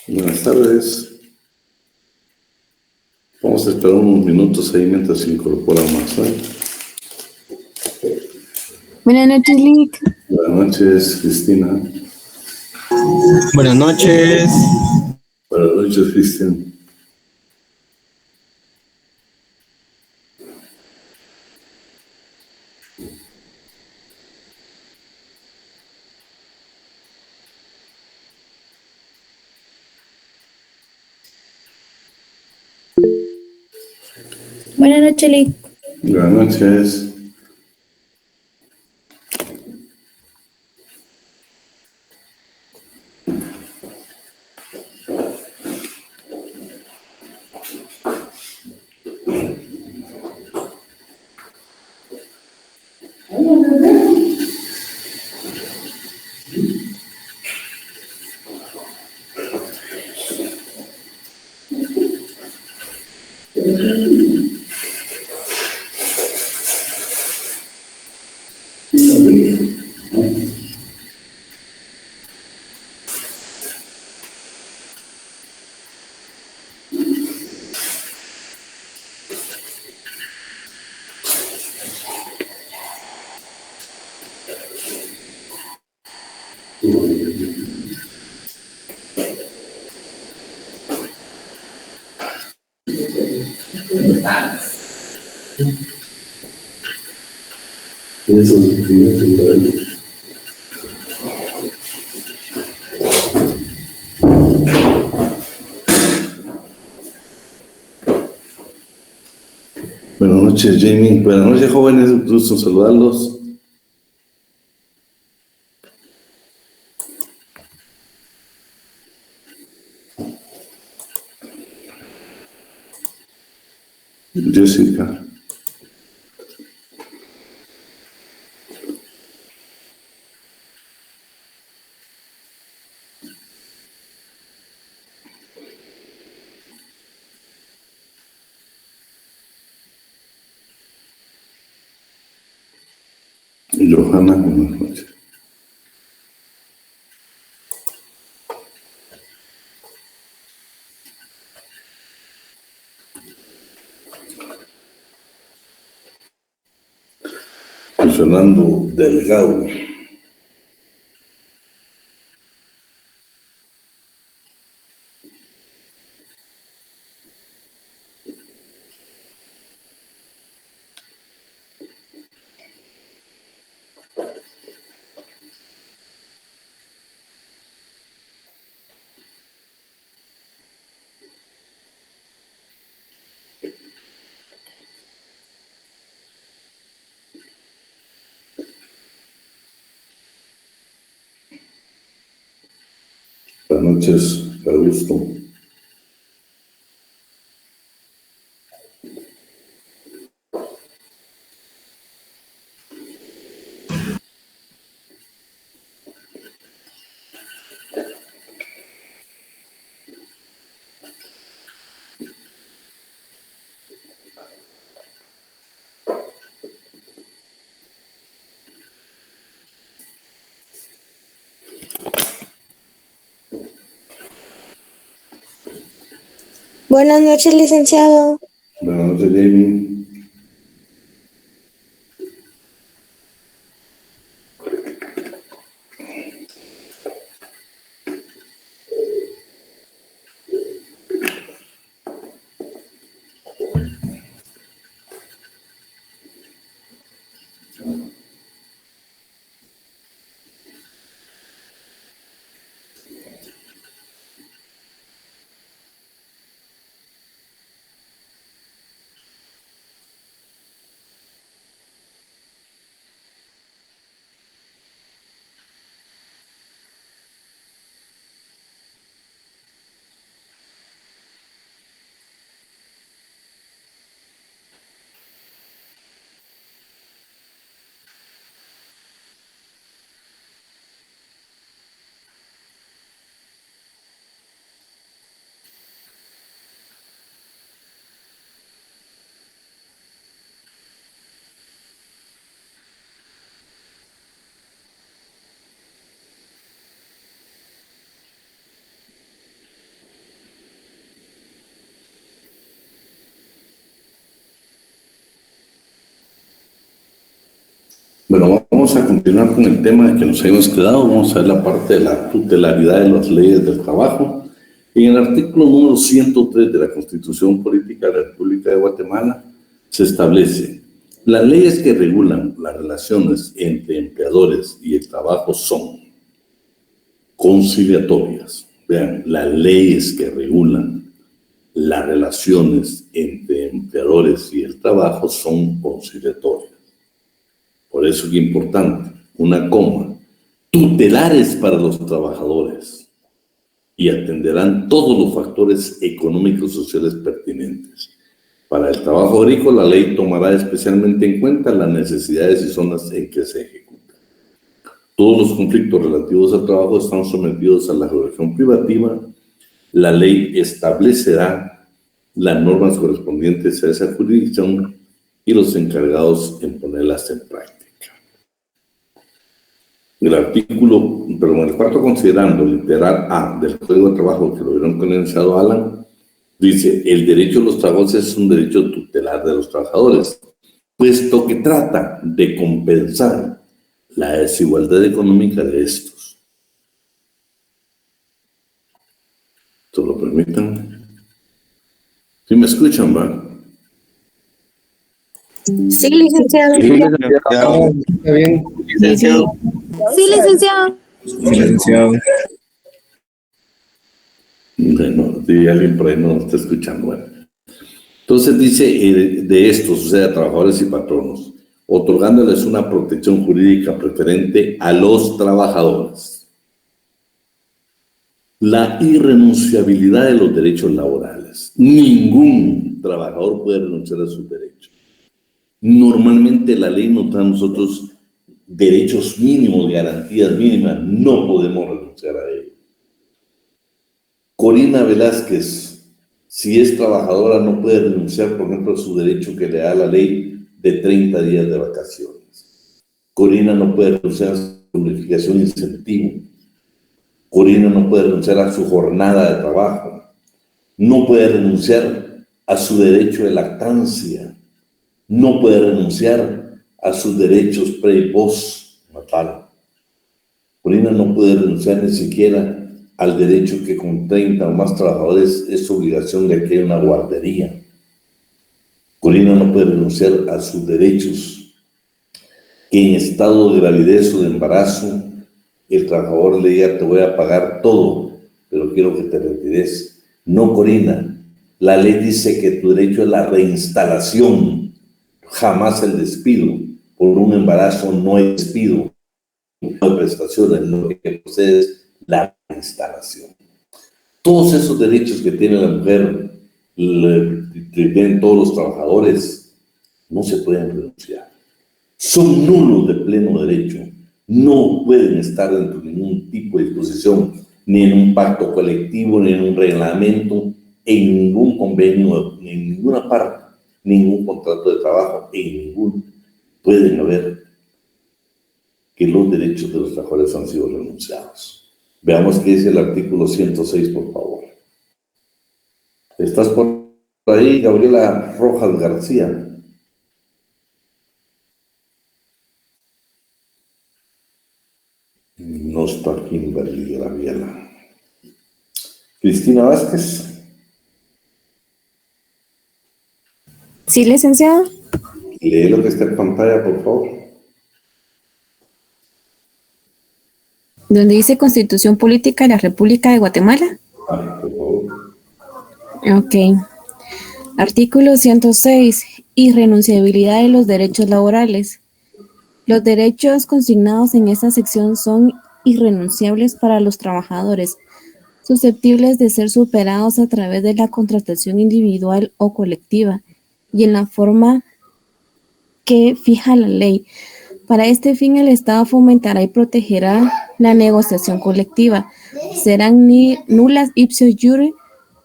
Buenas tardes. Vamos a esperar unos minutos ahí mientras se incorpora más. Buenas noches, Lick. Buenas noches, Cristina. Buenas noches. Buenas noches, Cristian. Buenas noches, Lick. Buenas noches. Buenas noches, Jamie. Buenas noches, jóvenes. Gusto saludarlos. Jessica. Johanna, buenas noches. Fernando Delgado. Buenas noches, Augusto. Buenas noches, licenciado. Buenas noches, Jamie. Bueno, vamos a continuar con el tema que nos habíamos quedado. Vamos a ver la parte de la tutelaridad de las leyes del trabajo. En el artículo número 103 de la Constitución Política de la República de Guatemala se establece: las leyes que regulan las relaciones entre empleadores y el trabajo son conciliatorias. Vean, las leyes que regulan las relaciones entre empleadores y el trabajo son conciliatorias. Por eso es importante, una coma, tutelares para los trabajadores y atenderán todos los factores económicos y sociales pertinentes. Para el trabajo agrícola, la ley tomará especialmente en cuenta las necesidades y zonas en que se ejecuta. Todos los conflictos relativos al trabajo están sometidos a la jurisdicción privativa. La ley establecerá las normas correspondientes a esa jurisdicción y los encargados en ponerlas en práctica. El el cuarto considerando el literal A del Código de Trabajo, que lo vieron con el licenciado Alan, dice: el derecho de los trabajadores es un derecho tutelar de los trabajadores, puesto que trata de compensar la desigualdad económica de estos. ¿Se lo permiten? ¿Sí me escuchan, va? Sí, licenciado. Sí, licenciado. Está bien, licenciado. Sí, licenciado. Licenciado. Bueno, si alguien por ahí no está escuchando. Bueno. Entonces dice de estos, o sea, trabajadores y patronos, otorgándoles una protección jurídica preferente a los trabajadores. La irrenunciabilidad de los derechos laborales. Ningún trabajador puede renunciar a sus derechos. Normalmente la ley nos da a nosotros derechos mínimos, garantías mínimas, no podemos renunciar a ellos. Corina Velázquez, si es trabajadora, no puede renunciar, por ejemplo, a su derecho que le da la ley de 30 días de vacaciones. Corina no puede renunciar a su bonificación e incentivo. Corina no puede renunciar a su jornada de trabajo. No puede renunciar a su derecho de lactancia. No puede renunciar a sus derechos pre y post-natal. Corina no puede renunciar ni siquiera al derecho que con 30 o más trabajadores es obligación de que haya una guardería. Corina no puede renunciar a sus derechos que en estado de gravidez o de embarazo el trabajador le diga: te voy a pagar todo, pero quiero que te retires. No, Corina, la ley dice que tu derecho es la reinstalación, jamás el despido. Por un embarazo no hay despido, no hay prestaciones, lo que posees la instalación. Todos esos derechos que tiene la mujer, que tienen todos los trabajadores, no se pueden renunciar. Son nulos de pleno derecho. No pueden estar dentro de ningún tipo de disposición, ni en un pacto colectivo, ni en un reglamento, en ningún convenio, en ninguna parte, ningún contrato de trabajo, en ninguno pueden haber que los derechos de los trabajadores han sido renunciados. Veamos qué dice el artículo 106, por favor. ¿Estás por ahí, Gabriela Rojas García? No está Kimberly Gabriela. Cristina Vázquez. Sí, licenciado. Lee lo que está en pantalla, por favor. Donde dice Constitución Política de la República de Guatemala. Por favor. Ok. Artículo 106. Irrenunciabilidad de los derechos laborales. Los derechos consignados en esta sección son irrenunciables para los trabajadores, susceptibles de ser superados a través de la contratación individual o colectiva y en la forma que fija la ley. Para este fin, el Estado fomentará y protegerá la negociación colectiva. Serán nulas ipso iure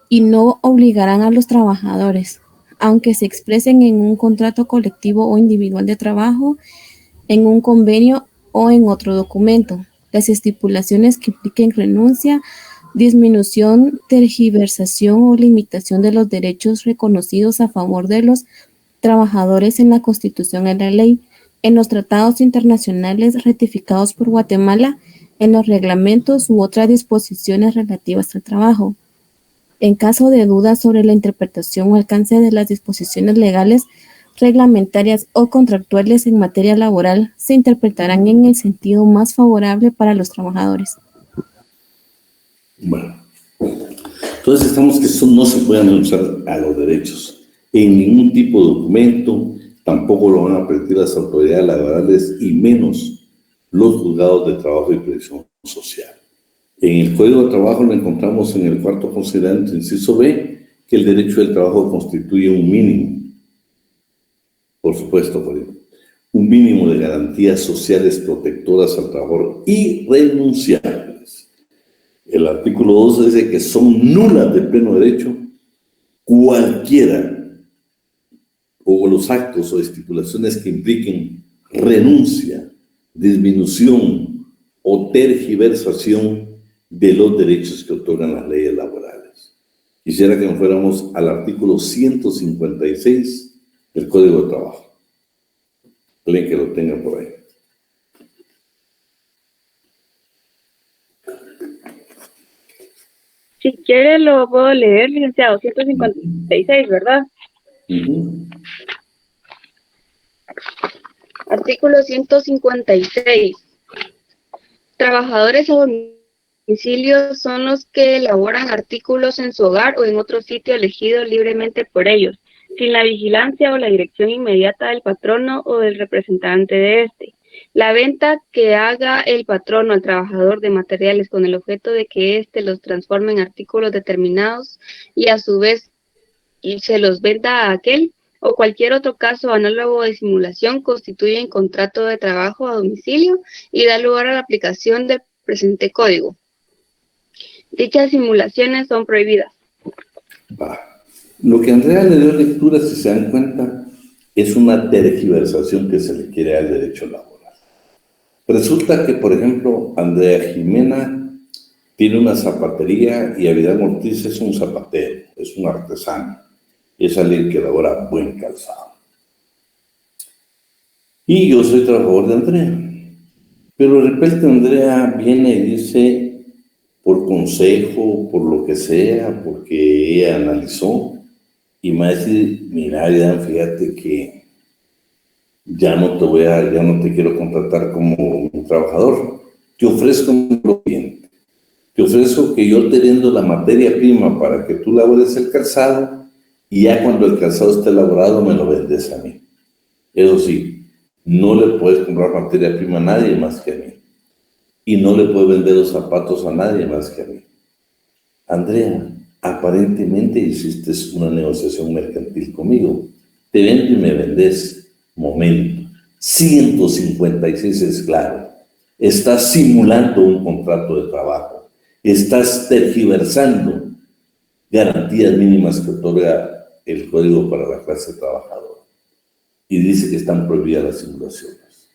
y no obligarán a los trabajadores, aunque se expresen en un contrato colectivo o individual de trabajo, en un convenio o en otro documento. Las estipulaciones que impliquen renuncia, disminución, tergiversación o limitación de los derechos reconocidos a favor de los trabajadores en la Constitución y la ley, en los tratados internacionales ratificados por Guatemala, en los reglamentos u otras disposiciones relativas al trabajo. En caso de dudas sobre la interpretación o alcance de las disposiciones legales, reglamentarias o contractuales en materia laboral, se interpretarán en el sentido más favorable para los trabajadores. Bueno, entonces estamos que eso no se puede renunciar a los derechos en ningún tipo de documento, tampoco lo van a permitir las autoridades laborales y menos los juzgados de trabajo y previsión social. En el Código de Trabajo lo encontramos en el cuarto considerante, inciso B, que el derecho del trabajo constituye un mínimo, por supuesto, un mínimo de garantías sociales protectoras al trabajador irrenunciables. El artículo 12 dice que son nulas de pleno derecho cualquiera o los actos o estipulaciones que impliquen renuncia, disminución o tergiversación de los derechos que otorgan las leyes laborales. Quisiera que nos fuéramos al artículo 156 del Código de Trabajo. Alguien que lo tenga por ahí. Si quiere lo puedo leer, licenciado. 156, ¿verdad? Artículo 156. Trabajadores a domicilio son los que elaboran artículos en su hogar o en otro sitio elegido libremente por ellos, sin la vigilancia o la dirección inmediata del patrono o del representante de éste. La venta que haga el patrono al trabajador de materiales con el objeto de que éste los transforme en artículos determinados y a su vez se los venda a aquel o cualquier otro caso análogo de simulación constituye un contrato de trabajo a domicilio y da lugar a la aplicación del presente código. Dichas simulaciones son prohibidas. Lo que Andrea le dio lectura, si se dan cuenta, es una tergiversación que se le quiere al derecho laboral. Resulta que, por ejemplo, Andrea Jimena tiene una zapatería y Avidal Ortiz es un zapatero, es un artesano, es alguien que elabora buen calzado. Y yo soy trabajador de Andrea. Pero de repente Andrea viene y dice, por consejo, por lo que sea, porque ella analizó, y me dice, mira, Avidal, fíjate que ya no te quiero contratar como un trabajador. Te ofrezco lo siguiente. Te ofrezco que yo te vendo la materia prima para que tú labores el calzado y ya cuando el calzado esté elaborado me lo vendes a mí. Eso sí, no le puedes comprar materia prima a nadie más que a mí. Y no le puedes vender los zapatos a nadie más que a mí. Andrea, aparentemente hiciste una negociación mercantil conmigo. Te vendo y me vendes. Momento. 156 es claro. Estás simulando un contrato de trabajo. Estás tergiversando garantías mínimas que otorga el Código para la clase trabajadora. Y dice que están prohibidas las simulaciones.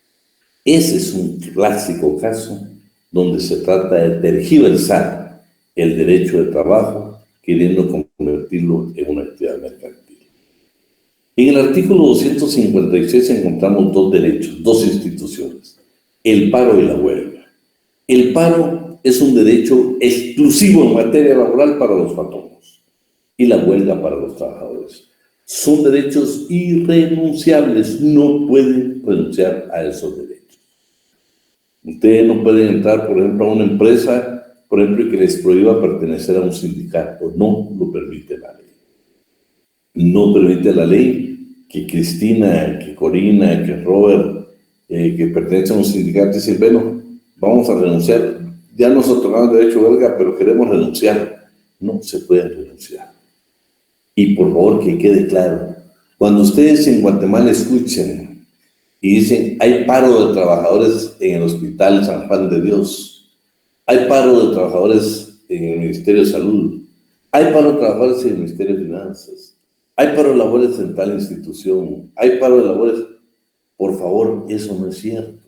Ese es un clásico caso donde se trata de tergiversar el derecho de trabajo queriendo convertirlo en una actividad mercantil. En el artículo 256 encontramos dos derechos, dos instituciones, el paro y la huelga. El paro es un derecho exclusivo en materia laboral para los patronos y la huelga para los trabajadores. Son derechos irrenunciables, no pueden renunciar a esos derechos. Ustedes no pueden entrar, por ejemplo, a una empresa, por ejemplo, que les prohíba pertenecer a un sindicato, no lo permite la ley. No permite la ley que Cristina, que Corina, que Robert, que pertenecen a un sindicato, dicen, bueno, vamos a renunciar, ya nos otorgamos derecho a huelga, pero queremos renunciar. No se puede renunciar. Y por favor que quede claro, cuando ustedes en Guatemala escuchen y dicen, hay paro de trabajadores en el Hospital San Juan de Dios, hay paro de trabajadores en el Ministerio de Salud, hay paro de trabajadores en el Ministerio de Finanzas, hay paro de labores en tal institución, hay paro de labores, por favor, eso no es cierto,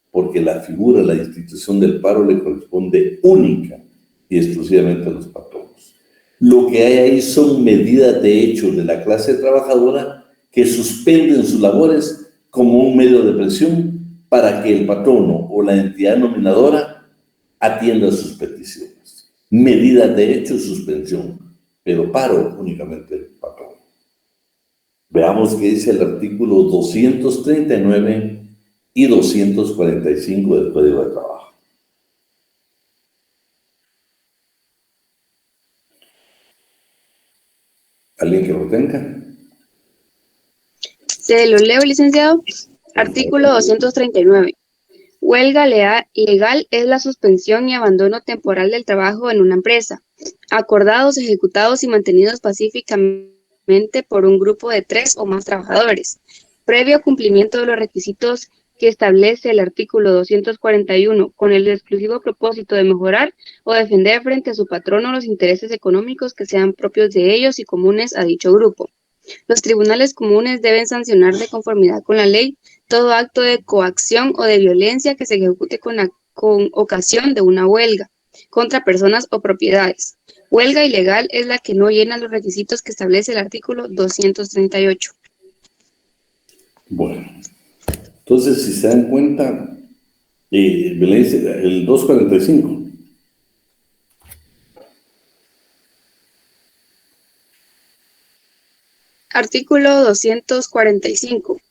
porque la figura, la institución del paro le corresponde única y exclusivamente a los patronos. Lo que hay ahí son medidas de hecho de la clase trabajadora que suspenden sus labores como un medio de presión para que el patrono o la entidad nominadora atienda sus peticiones. Medidas de hecho, suspensión, pero paro únicamente el patrono. Veamos qué dice el artículo 239 y 245 del Código de Trabajo. ¿Alguien que lo tenga? Se lo leo, licenciado. Artículo 239. Huelga legal es la suspensión y abandono temporal del trabajo en una empresa, acordados, ejecutados y mantenidos pacíficamente por un grupo de 3 o más trabajadores, previo cumplimiento de los requisitos que establece el artículo 241, con el exclusivo propósito de mejorar o defender frente a su patrono los intereses económicos que sean propios de ellos y comunes a dicho grupo. Los tribunales comunes deben sancionar de conformidad con la ley todo acto de coacción o de violencia que se ejecute con ocasión de una huelga contra personas o propiedades. Huelga ilegal es la que no llena los requisitos que establece el artículo 238. Bueno, entonces si se dan cuenta, el 245. Artículo 245.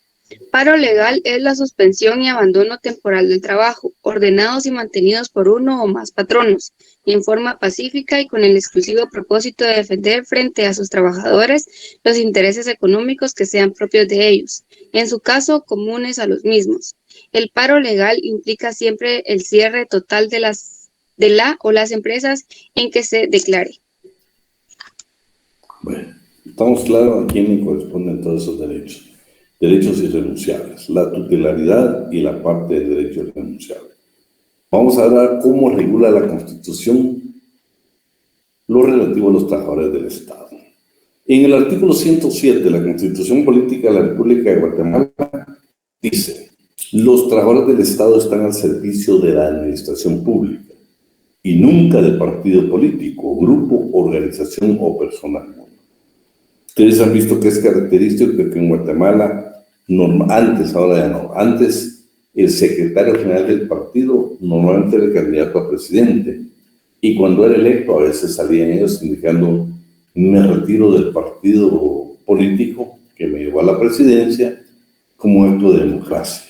Paro legal es la suspensión y abandono temporal del trabajo, ordenados y mantenidos por uno o más patronos, en forma pacífica y con el exclusivo propósito de defender frente a sus trabajadores los intereses económicos que sean propios de ellos, en su caso comunes a los mismos. El paro legal implica siempre el cierre total de la o las empresas en que se declare. Bueno, estamos claros a quién le corresponden todos esos derechos. Derechos irrenunciables, la tutelaridad y la parte del derecho irrenunciable. Vamos a ver cómo regula la Constitución lo relativo a los trabajadores del Estado. En el artículo 107 de la Constitución Política de la República de Guatemala dice: los trabajadores del Estado están al servicio de la administración pública y nunca de partido político, grupo, organización o persona alguna. Ustedes han visto que es característico que en Guatemala, antes, ahora ya no, antes el secretario general del partido normalmente era el candidato a presidente, y cuando era electo a veces salían ellos indicando: me retiro del partido político que me llevó a la presidencia como acto de democracia.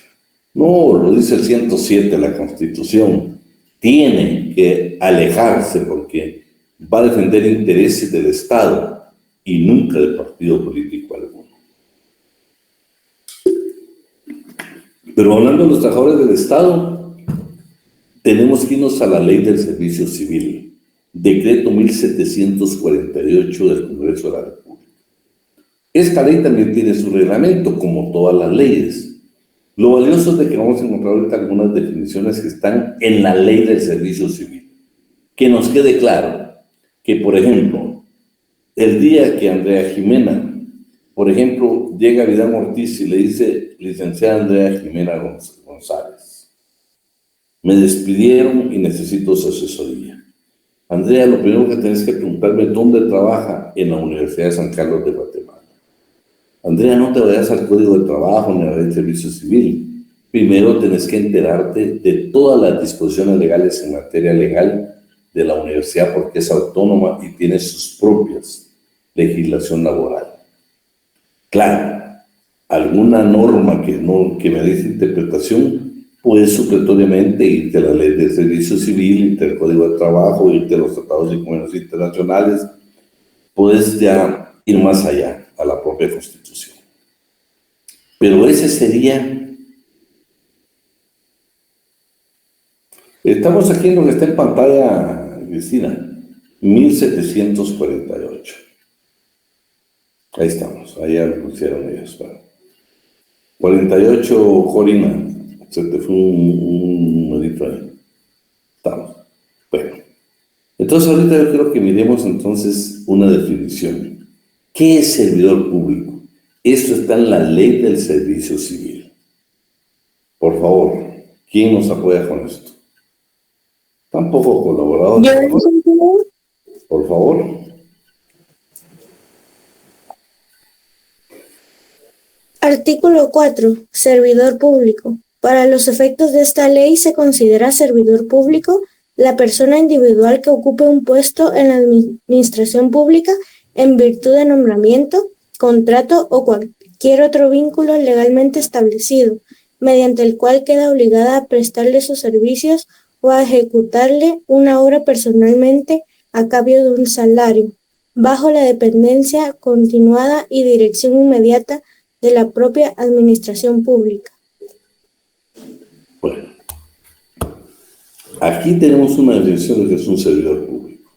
No, lo dice el 107 de la Constitución, tiene que alejarse porque va a defender intereses del Estado y nunca del partido político alguno. Pero hablando de los trabajadores del Estado, tenemos que irnos a la Ley del Servicio Civil, Decreto 1748 del Congreso de la República. Esta ley también tiene su reglamento, como todas las leyes. Lo valioso es de que vamos a encontrar ahorita algunas definiciones que están en la Ley del Servicio Civil. Que nos quede claro que, por ejemplo, el día que Andrea Jimena, por ejemplo, llega a Vidal Ortiz y le dice: licenciada Andrea Jimena González, me despidieron y necesito su asesoría. Andrea, lo primero que tenés que preguntarme: ¿dónde trabaja? En la Universidad de San Carlos de Guatemala. Andrea, no te vayas al Código de Trabajo ni a la Ley de Servicio Civil. Primero tenés que enterarte de todas las disposiciones legales en materia legal de la universidad, porque es autónoma y tiene sus propias legislación laboral. Claro, alguna norma que me dé interpretación, puedes supletoriamente irte a la Ley de Servicio Civil, irte al Código de Trabajo, irte a los tratados de comercio internacionales, puedes ya ir más allá, a la propia Constitución. Pero ese sería... Estamos aquí en lo que está en pantalla, Cristina, 1748. Ahí estamos, ahí ya lo pusieron ellos. 48, Corina, se te fue un medito ahí. Estamos. Bueno, entonces ahorita yo quiero que miremos entonces una definición. ¿Qué es servidor público? Esto está en la Ley del Servicio Civil. Por favor, ¿quién nos apoya con esto? Tampoco colaboradores. Por favor. Artículo 4. Servidor público. Para los efectos de esta ley se considera servidor público la persona individual que ocupe un puesto en la administración pública en virtud de nombramiento, contrato o cualquier otro vínculo legalmente establecido, mediante el cual queda obligada a prestarle sus servicios o a ejecutarle una obra personalmente a cambio de un salario, bajo la dependencia continuada y dirección inmediata de la propia administración pública. Bueno, aquí tenemos una definición de que es un servidor público,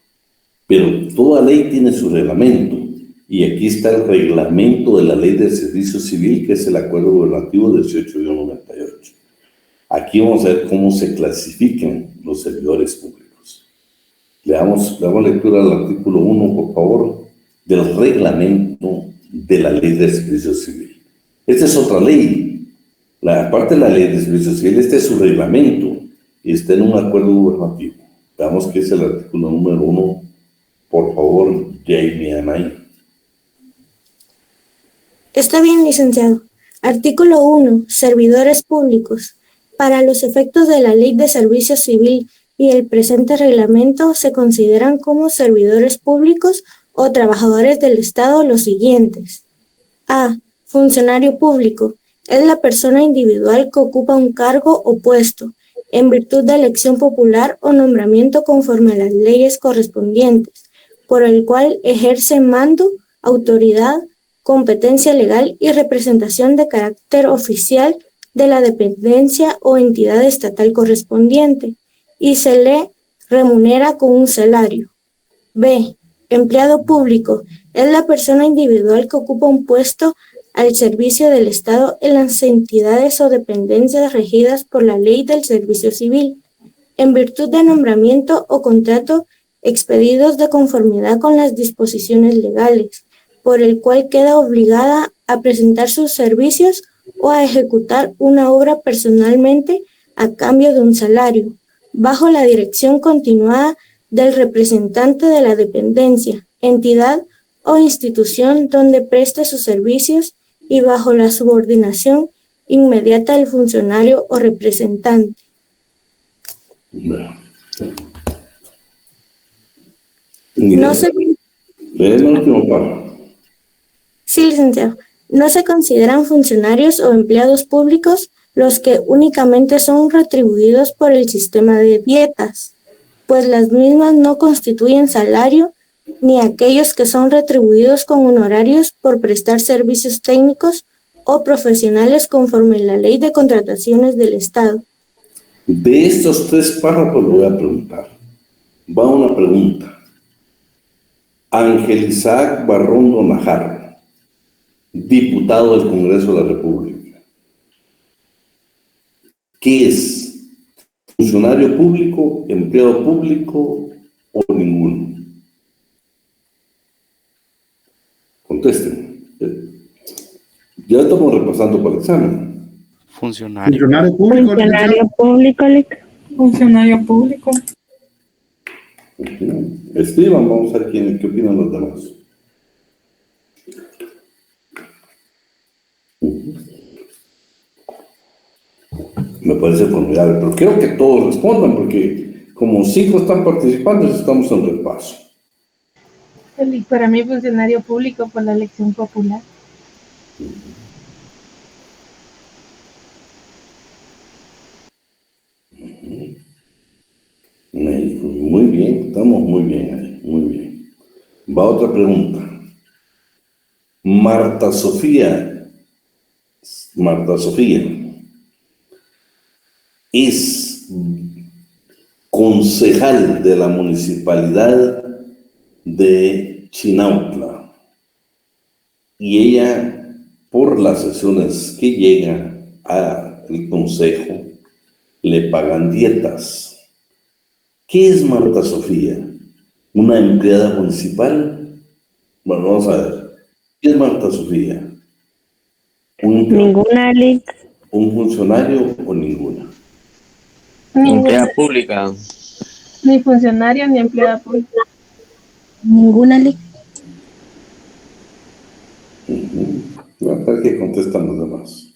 pero toda ley tiene su reglamento, y aquí está el reglamento de la Ley del Servicio Civil, que es el Acuerdo Gubernativo 18-98. Aquí vamos a ver cómo se clasifican los servidores públicos. Le damos lectura al artículo 1, por favor, del reglamento de la Ley del Servicio Civil. Esta es otra ley. Aparte de la Ley del Servicio Civil, este es su reglamento y está en un acuerdo gubernativo. Veamos qué es el artículo número 1, por favor, Jamie Anay. Está bien, licenciado. Artículo 1. Servidores públicos. Para los efectos de la Ley de Servicio Civil y el presente reglamento se consideran como servidores públicos o trabajadores del Estado los siguientes. A. Funcionario público. Es la persona individual que ocupa un cargo o puesto, en virtud de elección popular o nombramiento conforme a las leyes correspondientes, por el cual ejerce mando, autoridad, competencia legal y representación de carácter oficial de la dependencia o entidad estatal correspondiente, y se le remunera con un salario. B. Empleado público. Es la persona individual que ocupa un puesto al servicio del Estado en las entidades o dependencias regidas por la Ley del Servicio Civil, en virtud de nombramiento o contrato expedidos de conformidad con las disposiciones legales, por el cual queda obligada a presentar sus servicios o a ejecutar una obra personalmente a cambio de un salario, bajo la dirección continuada del representante de la dependencia, entidad o institución donde preste sus servicios y bajo la subordinación inmediata del funcionario o representante. No se... Sí, licenciado. No se consideran funcionarios o empleados públicos los que únicamente son retribuidos por el sistema de dietas, pues las mismas no constituyen salario, ni aquellos que son retribuidos con honorarios por prestar servicios técnicos o profesionales conforme la Ley de Contrataciones del Estado. De estos 3 párrafos le voy a preguntar. Va una pregunta. Ángel Isaac Barrón Donajar, diputado del Congreso de la República. ¿Qué es? ¿Funcionario público, empleado público o ninguno? Contesten. Ya estamos repasando para el examen. Funcionario. Funcionario público. Funcionario público, Funcionario público. Escriban, vamos a ver qué opinan los demás. Me parece formidable, pero quiero que todos respondan, porque como 5 están participando, estamos en repaso. Para mí, funcionario público por la elección popular. Muy bien, estamos muy bien ahí, muy bien. Va otra pregunta. Marta Sofía es concejal de la municipalidad de Chinautla y ella, por las sesiones que llega al consejo, le pagan dietas. ¿Qué es Marta Sofía? ¿Una empleada municipal? Bueno, vamos a ver. ¿Qué es Marta Sofía? ninguna ley. ¿Un funcionario o ninguna? Empleada pública. Ni funcionario ni empleada pública. Ninguna ley. Me parece ver qué contestan los demás.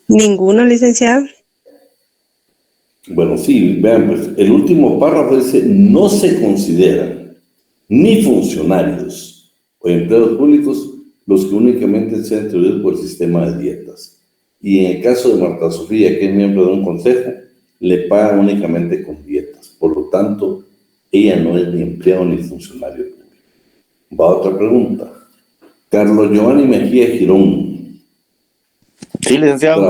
Ninguno, licenciado. Bueno, sí, vean, pues el último párrafo dice, no se consideran ni funcionarios o empleados públicos los que únicamente sean atribuidos por el sistema de dietas. Y en el caso de Marta Sofía, que es miembro de un consejo, le pagan únicamente con dietas. Por lo tanto, ella no es ni empleado ni funcionario público. Va otra pregunta. Carlos Giovanni Mejía Girón. Sí, licenciado.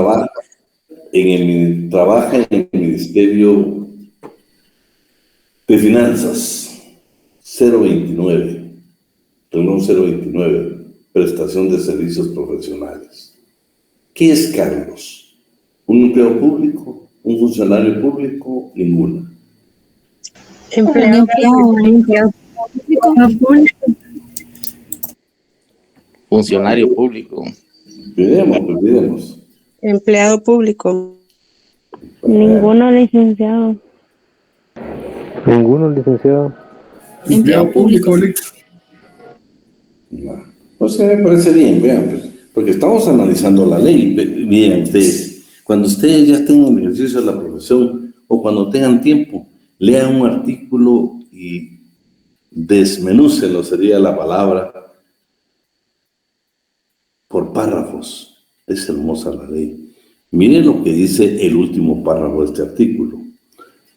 Trabaja en el Ministerio de Finanzas, 029, renglón 029, prestación de servicios profesionales. ¿Qué es Carlos? ¿Un empleado público? ¿Un funcionario público? Ninguno. Empleado público. Funcionario público. Olvidemos. Empleado público. Ninguno, licenciado. Ninguno, licenciado. Empleado público. No. O sea, me parece bien, vean, pues, porque estamos analizando la ley. Bien, ustedes, cuando ustedes ya estén en el ejercicio de la profesión o cuando tengan tiempo, lean un artículo y desmenúcenlo, sería la palabra, por párrafos. Es hermosa la ley. Miren lo que dice el último párrafo de este artículo.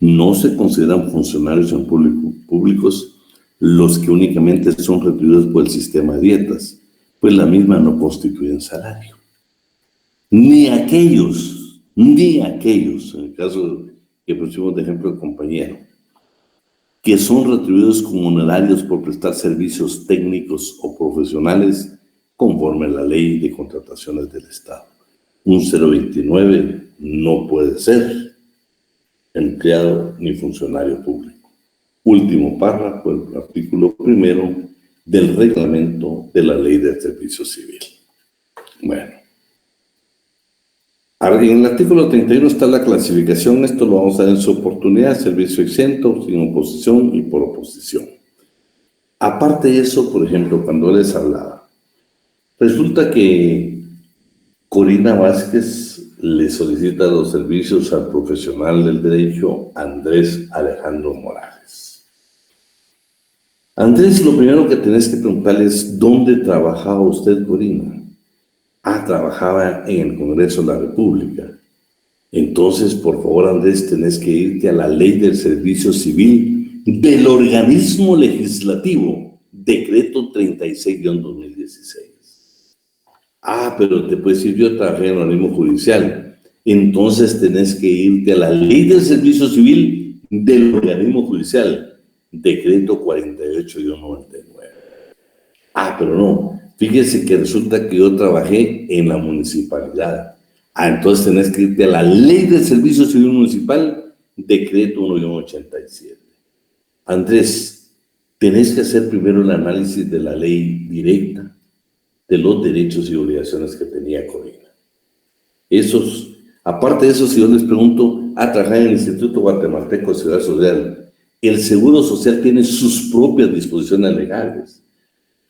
No se consideran funcionarios en públicos los que únicamente son retribuidos por el sistema de dietas, pues la misma no constituyen salario. Ni aquellos, en el caso que pusimos de ejemplo el compañero, que son retribuidos con honorarios por prestar servicios técnicos o profesionales conforme a la ley de contrataciones del Estado. Un 029 no puede ser empleado ni funcionario público. Último párrafo, el artículo 1 del reglamento de la ley del servicio civil. Bueno. En el artículo 31 está la clasificación, esto lo vamos a ver en su oportunidad, servicio exento, sin oposición y por oposición. Aparte de eso, por ejemplo, cuando les hablaba, resulta que Corina Vázquez le solicita los servicios al profesional del derecho Andrés Alejandro Morales. Andrés, lo primero que tenés que preguntarle es, ¿dónde trabajaba usted, Corina? Trabajaba en el Congreso de la República. Entonces, por favor, Andrés, tenés que irte a la ley del servicio civil del organismo legislativo, decreto 36-2016. Pero te puedes decir, yo trabajé en el organismo judicial. Entonces tenés que irte a la ley del servicio civil del organismo judicial, decreto 48-99. Pero no, fíjese que resulta que yo trabajé en la municipalidad. Entonces tenés que irte a la ley del servicio civil municipal, decreto 1-87. Andrés, tenés que hacer primero el análisis de la ley directa, de los derechos y obligaciones que tenía Corina. Aparte de eso, si yo les pregunto, trabajar en el Instituto Guatemalteco de Seguridad Social, el Seguro Social tiene sus propias disposiciones legales.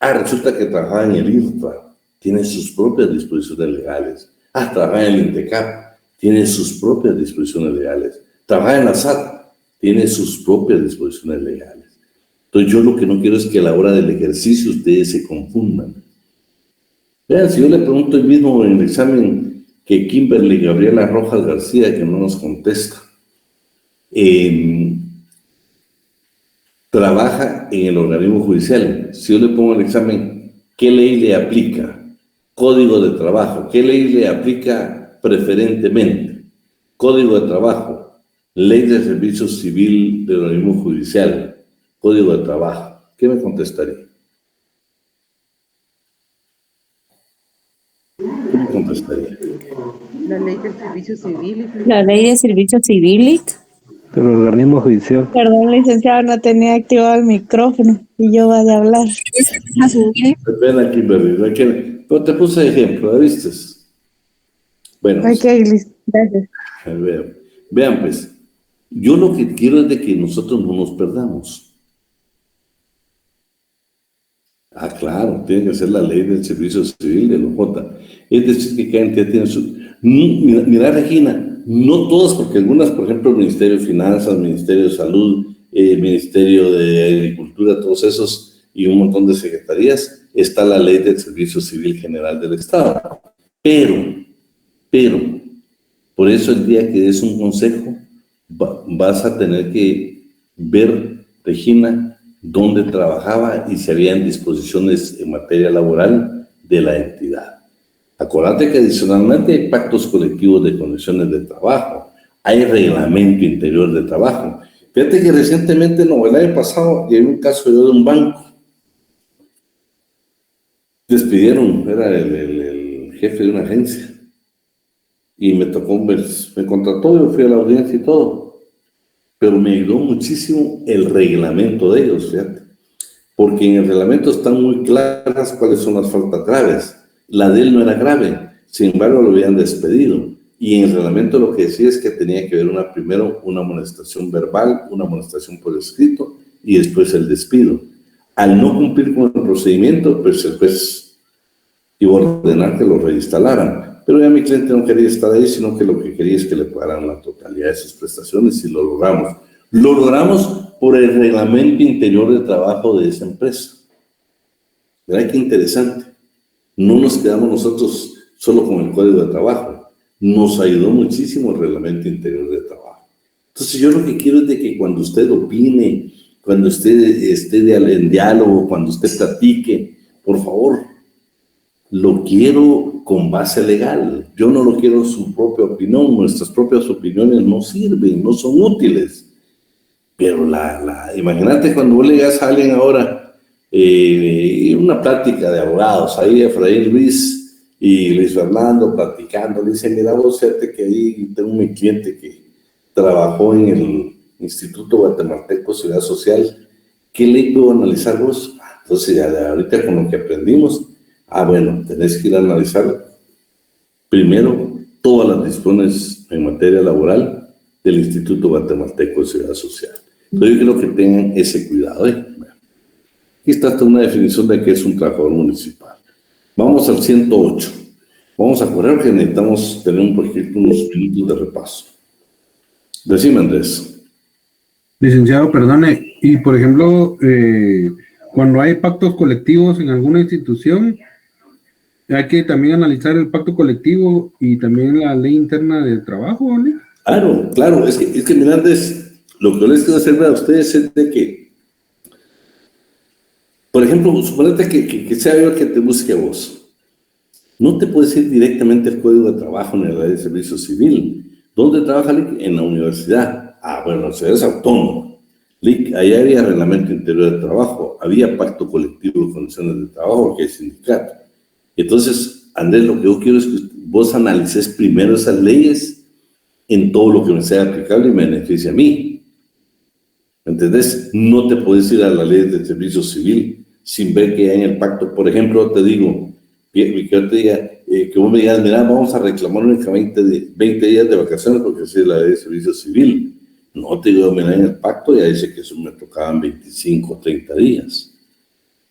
Resulta que trabajaba en el IRFA, tiene sus propias disposiciones legales. Trabajaba en el INTECAP, tiene sus propias disposiciones legales. Trabajaba en la SAT, tiene sus propias disposiciones legales. Entonces yo lo que no quiero es que a la hora del ejercicio ustedes se confundan. Vean, si yo le pregunto hoy mismo en el examen que Kimberly Gabriela Rojas García, que no nos contesta, trabaja en el organismo judicial. Si yo le pongo en el examen, ¿qué ley le aplica? Código de trabajo. ¿Qué ley le aplica preferentemente? Código de trabajo. Ley de servicio civil del organismo judicial. Código de trabajo. ¿Qué me contestaría? ¿Qué me contestaría? La ley del servicio civil. La ley de servicio civil. Del organismo judicial. Perdón, licenciado, no tenía activado el micrófono y yo voy a hablar. Ven aquí, Berry. Pero te puse ejemplo, ¿viste? Bueno. Ok, gracias. Vean, pues, yo lo que quiero es de que nosotros no nos perdamos. Ah, claro, tiene que ser la ley del servicio civil de los J. Es decir, que cada entidad tiene su... Mira, Regina, no todas, porque algunas, por ejemplo, el Ministerio de Finanzas, Ministerio de Salud, Ministerio de Agricultura, todos esos, y un montón de secretarías, está la ley del Servicio Civil General del Estado. Pero, por eso el día que des un consejo, vas a tener que ver, Regina, dónde trabajaba y si habían disposiciones en materia laboral de la entidad. Acuérdate que adicionalmente hay pactos colectivos de condiciones de trabajo, hay reglamento interior de trabajo. Fíjate que recientemente, no, el año pasado, hay un caso de un banco. Despidieron, era el jefe de una agencia. Y me tocó, me contrató, yo fui a la audiencia y todo. Pero me ayudó muchísimo el reglamento de ellos, fíjate. Porque en el reglamento están muy claras cuáles son las faltas graves. La de él no era grave, sin embargo lo habían despedido. Y en el reglamento lo que decía es que tenía que haber primero una amonestación verbal, una amonestación por escrito y después el despido. Al no cumplir con el procedimiento, pues el juez iba a ordenar que lo reinstalaran. Pero ya mi cliente no quería estar ahí, sino que lo que quería es que le pagaran la totalidad de sus prestaciones y lo logramos. Lo logramos por el reglamento interior de trabajo de esa empresa. ¿Verdad qué interesante? No nos quedamos nosotros solo con el código de trabajo. Nos ayudó muchísimo el reglamento interior de trabajo. Entonces yo lo que quiero es de que cuando usted opine, cuando usted esté en diálogo, cuando usted platique, por favor, lo quiero con base legal. Yo no lo quiero su propia opinión. Nuestras propias opiniones no sirven, no son útiles. Pero imagínate cuando vos le digas a alguien ahora una plática de abogados, ahí Efraín Luis y Luis Fernando platicando, le dicen, mira vos, fíjate que ahí tengo mi cliente que trabajó en el Instituto Guatemalteco Ciudad Social, ¿qué ley puedo analizar vos? Entonces ya de ahorita con lo que aprendimos, bueno, tenés que ir a analizar primero todas las disposiciones en materia laboral del Instituto Guatemalteco de Ciudad Social. Entonces yo creo que tengan ese cuidado. Aquí está hasta una definición de qué es un trabajador municipal. Vamos al 108. Vamos a correr porque necesitamos tener unos minutos de repaso. Decime, Andrés. Licenciado, perdone, y por ejemplo, cuando hay pactos colectivos en alguna institución, hay que también analizar el pacto colectivo y también la ley interna del trabajo, ¿vale? Claro, es que mira, Andrés, lo que les quiero hacer a ustedes es de que, por ejemplo, suponete que sea yo el que te busque a vos. No te puedes ir directamente al Código de Trabajo ni a la ley de servicio civil. ¿Dónde trabaja LIC? En la universidad. Bueno, la universidad es autónoma. LIC, ahí había reglamento interior de trabajo, había pacto colectivo de condiciones de trabajo, porque hay sindicato. Entonces, Andrés, lo que yo quiero es que vos analices primero esas leyes en todo lo que me sea aplicable y me beneficie a mí. ¿Me entendés? No te puedes ir a la ley del servicio civil sin ver que hay en el pacto. Por ejemplo, te digo, que yo te diga, que vos me digas, mira, vamos a reclamar únicamente 20 días de vacaciones porque así es la ley de servicio civil. No te digo, mira, en el pacto ya dice que eso me tocaban 25 o 30 días.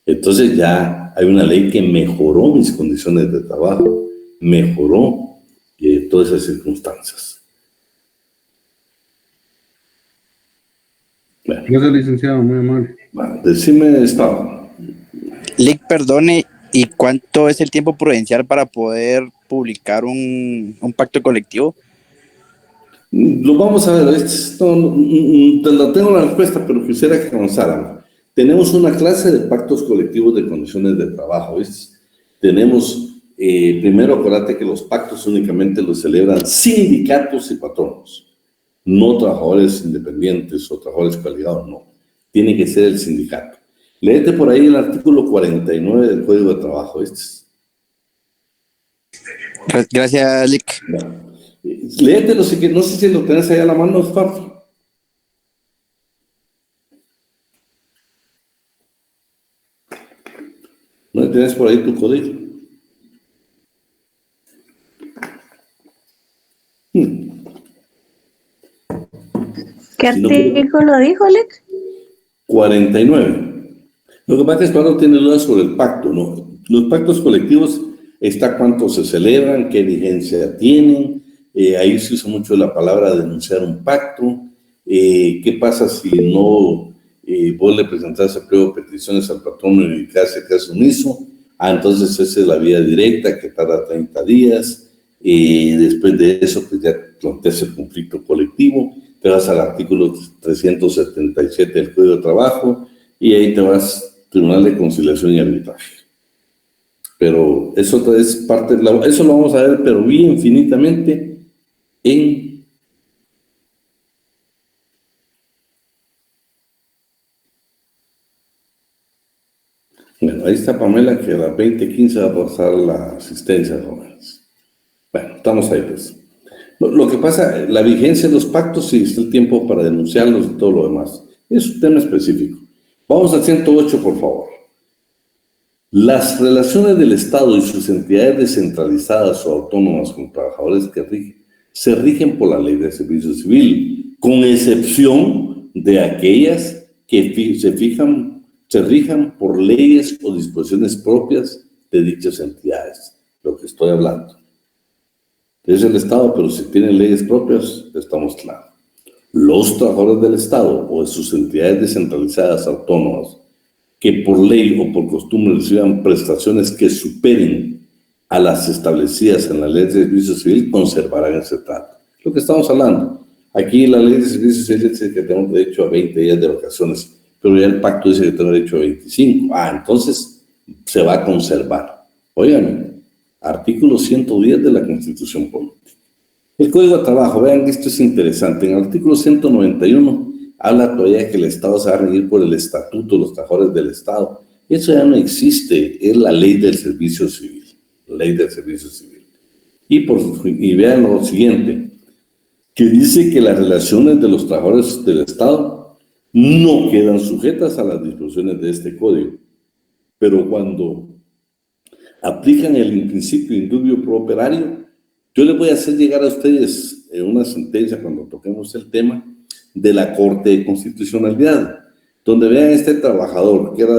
Entonces ya hay una ley que mejoró mis condiciones de trabajo, mejoró todas esas circunstancias. Bueno. Gracias, licenciado, muy amable. Decime, Estado. Lic, perdone, ¿y cuánto es el tiempo prudencial para poder publicar un pacto colectivo? Lo vamos a ver, no tengo la respuesta, pero quisiera que avanzaran. Tenemos una clase de pactos colectivos de condiciones de trabajo, ¿ves? Tenemos, primero acuérdate que los pactos únicamente los celebran sindicatos y patronos, no trabajadores independientes o trabajadores coaligados, no. Tiene que ser el sindicato. Léete por ahí el artículo 49 del Código de Trabajo, ¿ves? Gracias, Lic. Léetelo, no sé si lo tenés ahí a la mano, Fabio. ¿No tienes por ahí tu código? ¿Qué artículo dijo, Lic? 49. Lo que pasa es que Pablo tiene dudas sobre el pacto, ¿no? Los pactos colectivos está cuántos se celebran, qué vigencia tienen, ahí se usa mucho la palabra denunciar un pacto, qué pasa si no vos le presentás el pliego de peticiones al patrono y que hace caso omiso, entonces esa es la vía directa que tarda 30 días, después de eso pues ya planteas el conflicto colectivo, te vas al artículo 377 del Código de Trabajo y ahí te vas Tribunal de Conciliación y Arbitraje. Pero eso es parte de eso lo vamos a ver, pero bien infinitamente en bueno, ahí está Pamela, que a las 20:15 va a pasar la asistencia, jóvenes. Bueno, estamos ahí pues. Lo que pasa, la vigencia de los pactos, sí, está el tiempo para denunciarlos y todo lo demás. Es un tema específico. Vamos al 108, por favor. Las relaciones del Estado y sus entidades descentralizadas o autónomas con trabajadores se rigen por la Ley de Servicio Civil, con excepción de aquellas que se rijan por leyes o disposiciones propias de dichas entidades, lo que estoy hablando. Es el Estado, pero si tienen leyes propias, estamos claros. Los trabajadores del Estado o de sus entidades descentralizadas autónomas que por ley o por costumbre reciban prestaciones que superen a las establecidas en la Ley de Servicio Civil, conservarán ese trato. Lo que estamos hablando. Aquí la Ley de Servicio Civil dice que tenemos derecho a 20 días de vacaciones, pero ya el pacto dice que tenemos derecho a 25. Entonces se va a conservar. Oigan, artículo 110 de la Constitución Política. El Código de Trabajo, vean que esto es interesante. En el artículo 191 habla todavía que el Estado se va a regir por el Estatuto de los Trabajadores del Estado. Eso ya no existe, es la Ley del Servicio Civil. Ley del Servicio Civil. Y vean lo siguiente, que dice que las relaciones de los trabajadores del Estado no quedan sujetas a las disposiciones de este código. Pero cuando aplican el principio indubio pro operario, yo les voy a hacer llegar a ustedes una sentencia cuando toquemos el tema de la Corte de Constitucionalidad, donde vean este trabajador, creo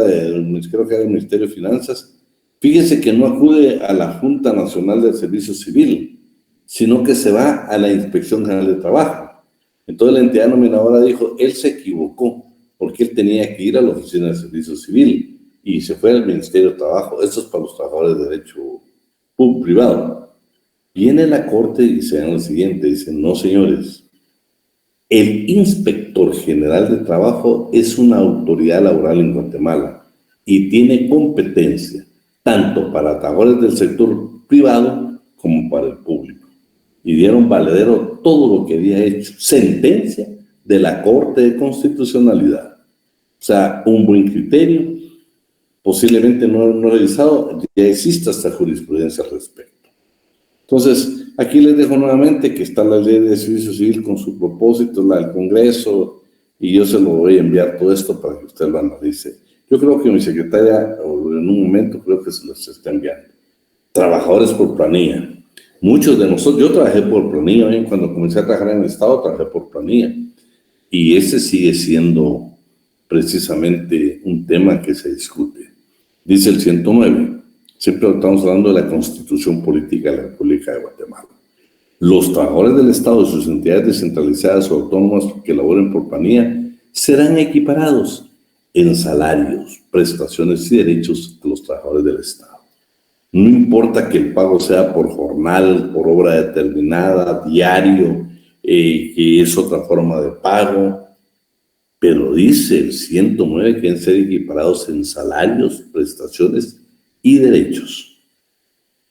que era del Ministerio de Finanzas, fíjense que no acude a la Junta Nacional del Servicio Civil, sino que se va a la Inspección General de Trabajo. Entonces la entidad nominadora dijo, él se equivocó, porque él tenía que ir a la Oficina de Servicio Civil, y se fue al Ministerio de Trabajo. Eso es para los trabajadores de derecho privado. Viene la Corte y se dan lo siguiente, dicen, no señores, el Inspector General de Trabajo es una autoridad laboral en Guatemala y tiene competencia tanto para trabajadores del sector privado como para el público. Y dieron valedero todo lo que había hecho. Sentencia de la Corte de Constitucionalidad. O sea, un buen criterio, posiblemente no realizado, ya existe hasta jurisprudencia al respecto. Entonces, aquí les dejo nuevamente que está la Ley de Servicio Civil con su propósito, la del Congreso, y yo se lo voy a enviar todo esto para que usted lo analice. Yo creo que mi secretaria, o en un momento, creo que se los está enviando. Trabajadores por planilla. Muchos de nosotros, yo trabajé por planilla, cuando comencé a trabajar en el Estado, trabajé por planilla. Y ese sigue siendo precisamente un tema que se discute. Dice el 109, siempre estamos hablando de la Constitución Política de la República de Guatemala. Los trabajadores del Estado y sus entidades descentralizadas o autónomas que laboren por planilla serán equiparados en salarios, prestaciones y derechos de los trabajadores del Estado. No importa que el pago sea por jornal, por obra determinada, diario, que es otra forma de pago, pero dice el 109 que deben ser equiparados en salarios, prestaciones y derechos.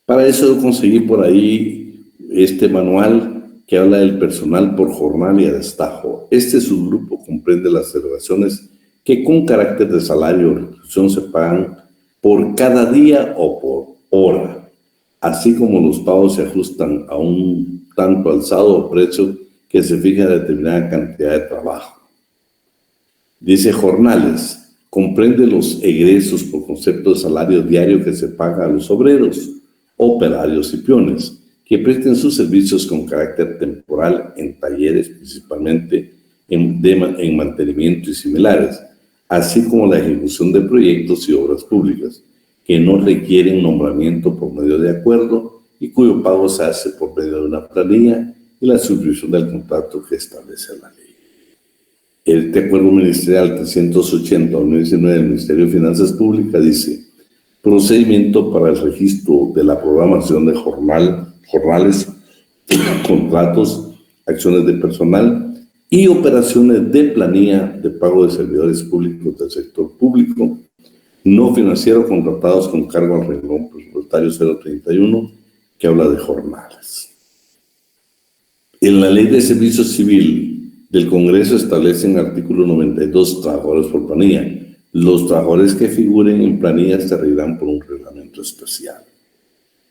Para eso conseguí por ahí este manual que habla del personal por jornal y a destajo. Este subgrupo comprende las erogaciones que con carácter de salario o retribución se pagan por cada día o por hora, así como los pagos se ajustan a un tanto alzado o precio que se fija en determinada cantidad de trabajo. Dice jornales, comprende los egresos por concepto de salario diario que se paga a los obreros, operarios y peones, que presten sus servicios con carácter temporal en talleres, principalmente en mantenimiento y similares, así como la ejecución de proyectos y obras públicas que no requieren nombramiento por medio de acuerdo y cuyo pago se hace por medio de una planilla y la suscripción del contrato que establece la ley. Este acuerdo ministerial 380-2019 del Ministerio de Finanzas Públicas dice: procedimiento para el registro de la programación de jornales, contratos, acciones de personal y operaciones de planilla de pago de servidores públicos del sector público no financiero contratados con cargo al renglón presupuestario 031 que habla de jornales. En la Ley de Servicio Civil del Congreso establece en el artículo 92 trabajadores por planilla. Los trabajadores que figuren en planillas se regirán por un reglamento especial.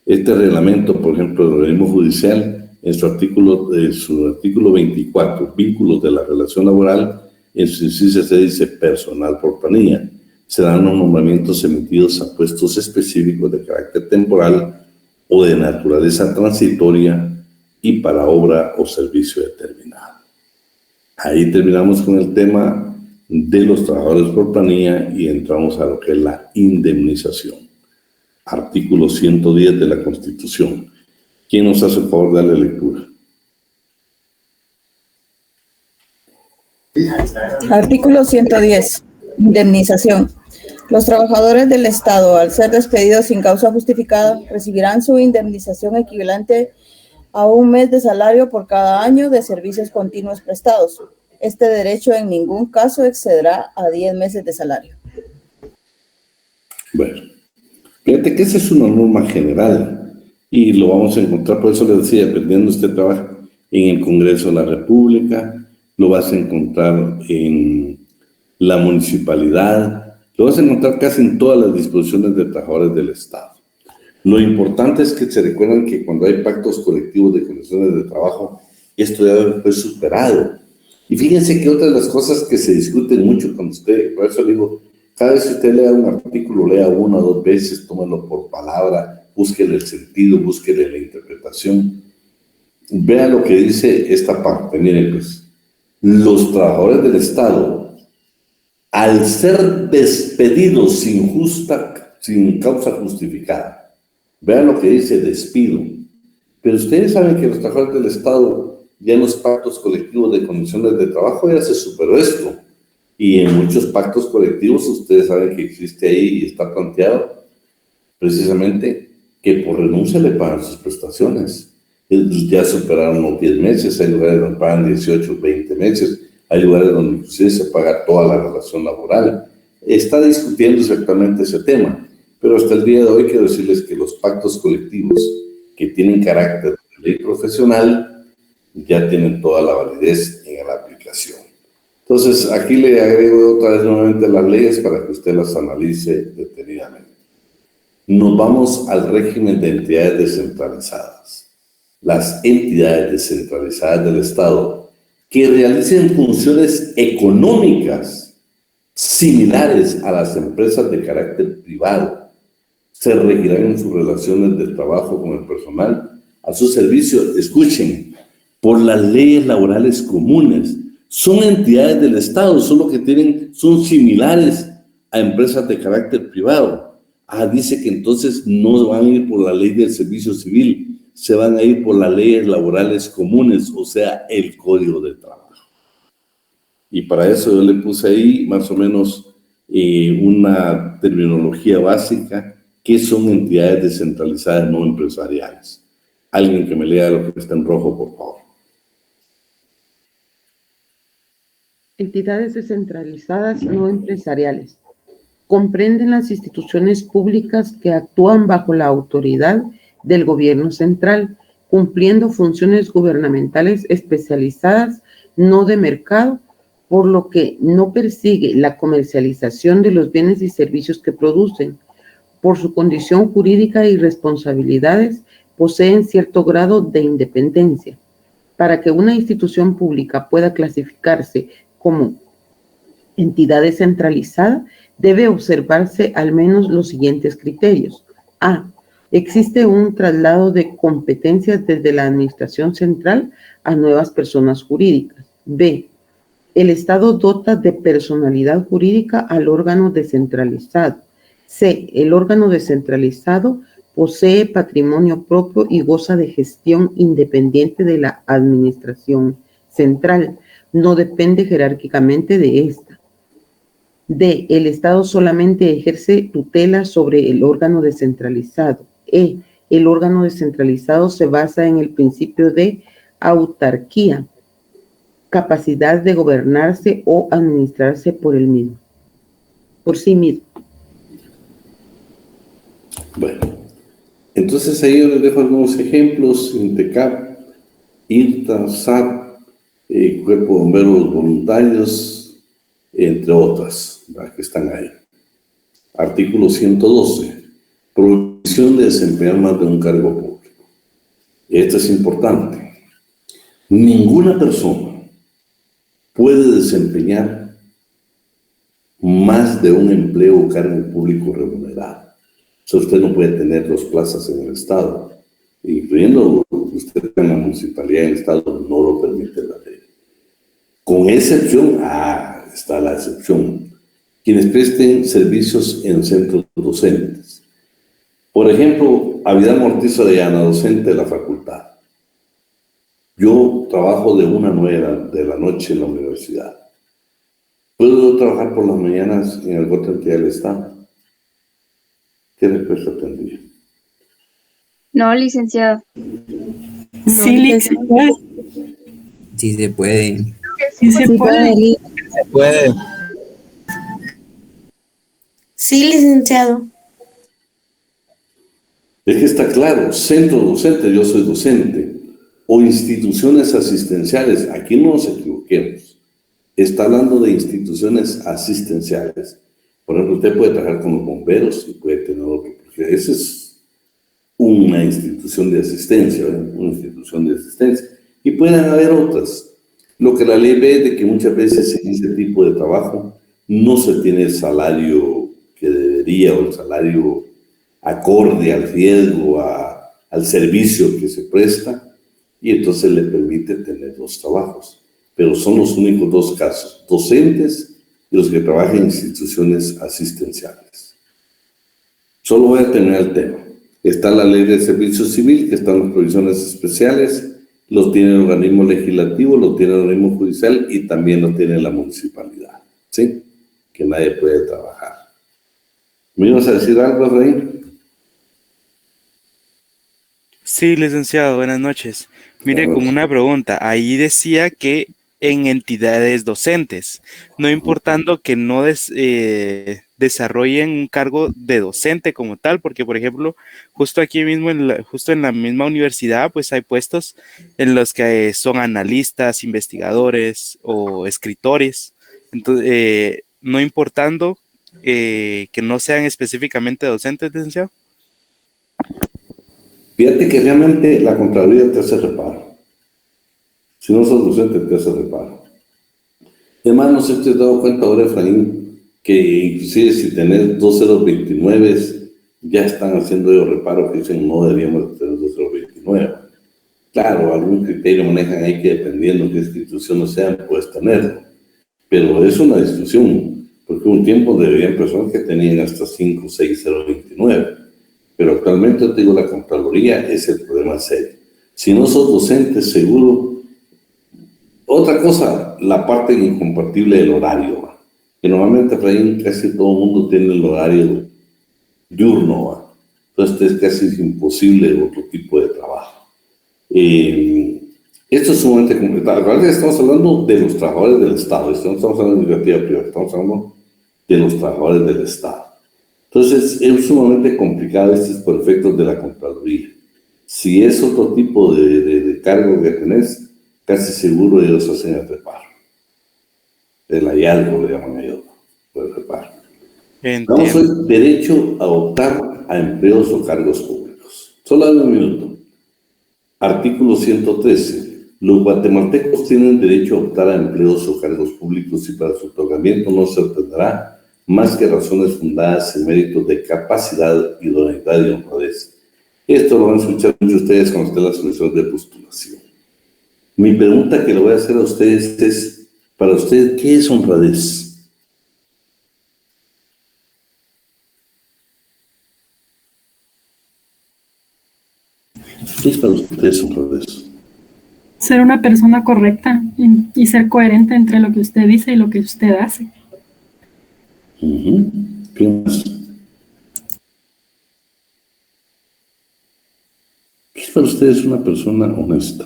Este reglamento, por ejemplo, del organismo judicial, en su artículo 24, vínculos de la relación laboral, en su inciso se dice personal por planilla. Serán los nombramientos emitidos a puestos específicos de carácter temporal o de naturaleza transitoria y para obra o servicio determinado. Ahí terminamos con el tema de los trabajadores por planilla y entramos a lo que es la indemnización. Artículo 110 de la Constitución. ¿Quién nos hace el favor de darle lectura? Artículo 110. Indemnización. Los trabajadores del Estado, al ser despedidos sin causa justificada, recibirán su indemnización equivalente a un mes de salario por cada año de servicios continuos prestados. Este derecho en ningún caso excederá a 10 meses de salario. Bueno, fíjate que esa es una norma general y lo vamos a encontrar, por eso le decía, dependiendo de usted trabaja en el Congreso de la República, lo vas a encontrar en la municipalidad, lo vas a encontrar casi en todas las disposiciones de trabajadores del Estado. Lo importante es que se recuerden que cuando hay pactos colectivos de condiciones de trabajo, esto ya fue superado. Y fíjense que otra de las cosas que se discuten mucho con usted, por eso digo, cada vez que usted lea un artículo, lea una o dos veces, tómelo por palabra, búsquele el sentido, búsquele la interpretación. Vea lo que dice esta parte. Miren, pues, los trabajadores del Estado, al ser despedidos sin causa justificada, vean lo que dice despido. Pero ustedes saben que los trabajadores del Estado, ya en los pactos colectivos de condiciones de trabajo ya se superó esto. Y en muchos pactos colectivos ustedes saben que existe ahí y está planteado precisamente que por renuncia le pagan sus prestaciones. Ya superaron los 10 meses, hay lugares donde pagan 18, 20 meses, hay lugares donde inclusive se paga toda la relación laboral. Está discutiendo exactamente ese tema. Pero hasta el día de hoy quiero decirles que los pactos colectivos que tienen carácter de ley profesional ya tienen toda la validez en la aplicación. Entonces, aquí le agrego otra vez nuevamente las leyes para que usted las analice detenidamente. Nos vamos al régimen de entidades descentralizadas. Las entidades descentralizadas del Estado que realicen funciones económicas similares a las empresas de carácter privado se regirán en sus relaciones de trabajo con el personal a su servicio, escuchen, por las leyes laborales comunes. Son entidades del Estado, solo que son similares a empresas de carácter privado. Dice que entonces no van a ir por la ley del servicio civil, se van a ir por las leyes laborales comunes, o sea, el Código de Trabajo. Y para eso yo le puse ahí más o menos una terminología básica, que son entidades descentralizadas no empresariales. Alguien que me lea lo que está en rojo, por favor. Entidades descentralizadas no empresariales. Comprenden las instituciones públicas que actúan bajo la autoridad del gobierno central, cumpliendo funciones gubernamentales especializadas, no de mercado, por lo que no persigue la comercialización de los bienes y servicios que producen. Por su condición jurídica y responsabilidades, poseen cierto grado de independencia. Para que una institución pública pueda clasificarse como entidad descentralizada, debe observarse al menos los siguientes criterios. A. Existe un traslado de competencias desde la administración central a nuevas personas jurídicas. B. El Estado dota de personalidad jurídica al órgano descentralizado. C. El órgano descentralizado posee patrimonio propio y goza de gestión independiente de la administración central. No depende jerárquicamente de esta. D. El Estado solamente ejerce tutela sobre el órgano descentralizado. E. El órgano descentralizado se basa en el principio de autarquía, capacidad de gobernarse o administrarse por sí mismo. Bueno, entonces ahí yo les dejo algunos ejemplos: INTECAP, IRTA, SAT, Cuerpo de Bomberos Voluntarios, entre otras, ¿verdad?, que están ahí. Artículo 112, prohibición de desempeñar más de un cargo público. Esto es importante. Ninguna persona puede desempeñar más de un empleo o cargo público remunerado. O sea, usted no puede tener 2 plazas en el Estado, incluyendo usted en la municipalidad. El Estado no lo permite la ley. Con excepción, está la excepción, quienes presten servicios en centros docentes. Por ejemplo, Avidal Ortiz Orellana, docente de la facultad. Yo trabajo de 1 a 9 de la noche en la universidad. ¿Puedo trabajar por las mañanas en alguna entidad del Estado? ¿Qué respuesta tendría? No, licenciado. Sí, licenciado. Sí se puede. Sí se puede. Se puede. Sí, licenciado. Es que está claro, centro docente, yo soy docente, o instituciones asistenciales. Aquí no nos equivoquemos. Está hablando de instituciones asistenciales. Por ejemplo, usted puede trabajar con los bomberos y puede tener otro, porque esa es una institución de asistencia, ¿verdad? Una institución de asistencia. Y pueden haber otras. Lo que la ley ve es de que muchas veces en ese tipo de trabajo no se tiene el salario que debería, o el salario acorde al riesgo, al servicio que se presta, y entonces le permite tener 2 trabajos. Pero son los únicos 2 casos: docentes y los que trabajan en instituciones asistenciales. Solo voy a terminar el tema. Está la ley de servicio civil, que están las provisiones especiales, los tiene el organismo legislativo, lo tiene el organismo judicial y también lo tiene la municipalidad, ¿sí? Que nadie puede trabajar. ¿Me ibas a decir algo, Rey? Sí, licenciado, buenas noches. Mire, con una pregunta, ahí decía que en entidades docentes, no importando que no desarrollen un cargo de docente como tal, porque por ejemplo, justo aquí mismo, justo en la misma universidad, pues hay puestos en los que son analistas, investigadores o escritores. Entonces, no importando que no sean específicamente docentes, licenciado. Fíjate que realmente la Contraloría te hace reparo. Si no sos docente, te hace reparo. Además, no sé si te has dado cuenta ahora, Efraín, que inclusive si tenés 2029, ya están haciendo ellos reparos que dicen no deberíamos tener 2029. Claro, algún criterio manejan ahí que dependiendo de qué instituciones sean, puedes tenerlo. Pero es una discusión, porque un tiempo deberían personas que tenían hasta 5, 6, 029. Pero actualmente, te digo, la Contraloría es el problema serio. Si no sos docente, seguro. Otra cosa, la parte incompatible del horario, ¿va? Que normalmente, Efraín, casi todo el mundo tiene el horario diurno, ¿va? Entonces es casi imposible otro tipo de trabajo. Esto es sumamente complicado. Recuerda que estamos hablando de los trabajadores del Estado, no estamos hablando de iniciativa privada, estamos hablando de los trabajadores del Estado. Entonces es sumamente complicado. Este es por efectos de la Contraloría. Si es otro tipo de cargo que tenés, casi seguro ellos hacen el reparo. El hallazgo le llaman ellos, el reparo. Vamos al derecho a optar a empleos o cargos públicos. Solo dame un minuto. Artículo 113. Los guatemaltecos tienen derecho a optar a empleos o cargos públicos y para su otorgamiento no se obtendrá más que razones fundadas en méritos de capacidad, idoneidad y honradez. Esto lo van a escuchar muchos ustedes cuando estén las solicitudes de postulación. Mi pregunta que le voy a hacer a ustedes es, Para usted, ¿qué es honradez? ¿Qué es para usted honradez? Ser una persona correcta y ser coherente entre lo que usted dice y lo que usted hace. ¿Qué más? ¿Qué es para ustedes una persona honesta?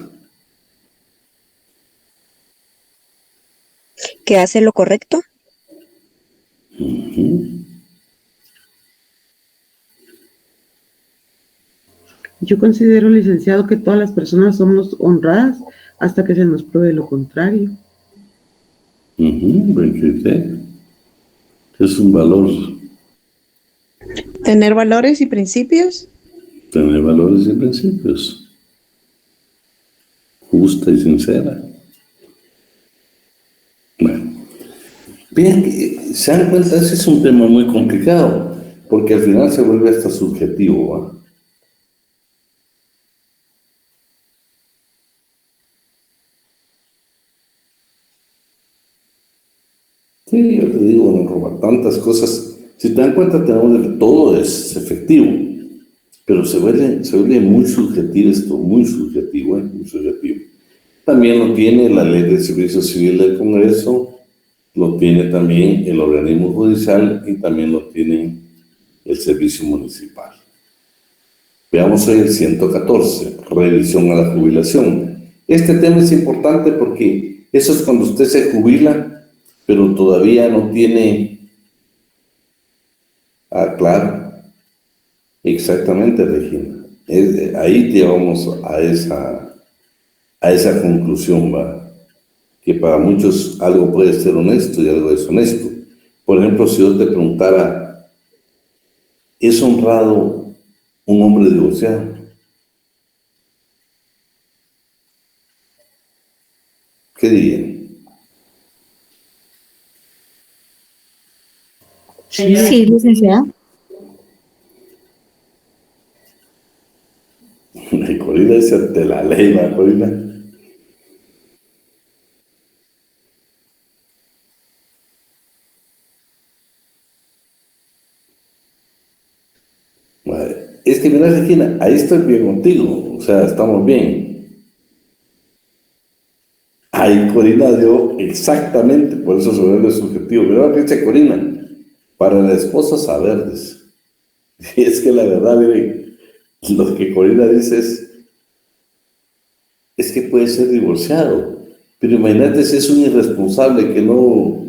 ¿Que hace lo correcto? Yo considero, licenciado, que todas las personas somos honradas hasta que se nos pruebe lo contrario. Buen criterio. Es un valor. Tener valores y principios. Tener valores y principios. Justa y sincera. Bueno. Bien, se dan cuenta, ese es un tema muy complicado, porque al final se vuelve hasta subjetivo, ¿va? Sí, yo te digo, nos roban tantas cosas. Si te dan cuenta, tenemos que todo es efectivo, pero se vuelve muy subjetivo esto, muy subjetivo, muy subjetivo. También lo tiene la Ley de Servicio Civil del Congreso, lo tiene también el organismo judicial y también lo tiene el servicio municipal. Veamos hoy el 114, revisión a la jubilación. Este tema es importante porque eso es cuando usted se jubila, pero todavía no tiene... Claro, exactamente, Regina. Ahí llevamos a esa conclusión, ¿va? Que para muchos algo puede ser honesto y algo deshonesto. Por ejemplo, si yo te preguntara, ¿es honrado un hombre divorciado? ¿Qué dirían? Sí, licenciada. Corina es ante la ley, ¿va, Corina? Es que mira, Regina, ahí estoy bien contigo, o sea, estamos bien. Ahí Corina dio exactamente, por eso se vuelve subjetivo. Mira lo que dice Corina, para la esposa saber, dice. Y es que la verdad, miren, lo que Corina dice es que puede ser divorciado, pero imagínate si es un irresponsable que no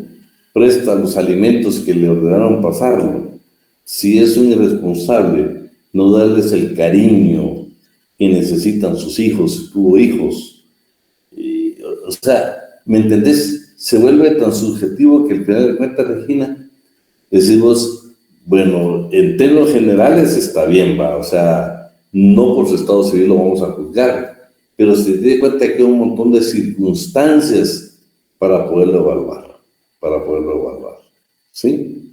presta los alimentos que le ordenaron pasarlo. Si es un irresponsable, no darles el cariño que necesitan sus hijos, si tuvo hijos. O sea, ¿me entendés? Se vuelve tan subjetivo que al final de cuentas, Regina, decimos, bueno, en términos generales está bien, va, o sea, no por su estado civil lo vamos a juzgar, pero se tiene cuenta que hay un montón de circunstancias para poderlo evaluar, ¿sí?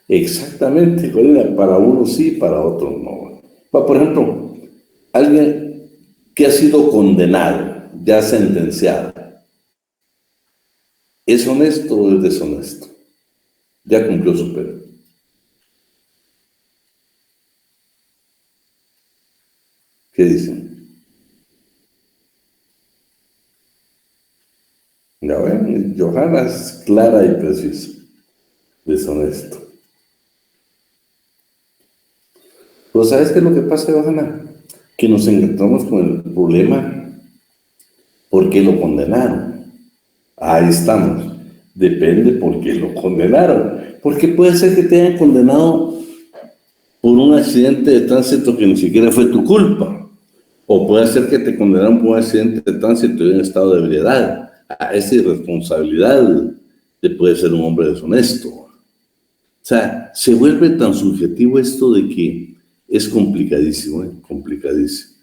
Exactamente, Corina, para uno sí, para otro no. Por ejemplo, alguien que ha sido condenado, ya sentenciado, ¿es honesto o es deshonesto? Ya cumplió su pena. ¿Qué dicen? Ya ven, Johanna es clara y precisa. Deshonesto. Pues ¿sabes qué es lo que pasa, Johanna? Que nos encontramos con el problema ¿por qué lo condenaron? Ahí estamos. Depende por qué lo condenaron. Porque puede ser que te hayan condenado por un accidente de tránsito que ni siquiera fue tu culpa. O puede ser que te condenaron por un accidente de tránsito en estado de ebriedad. A esa irresponsabilidad te puede ser un hombre deshonesto. O sea, se vuelve tan subjetivo esto de que es complicadísimo, complicadísimo.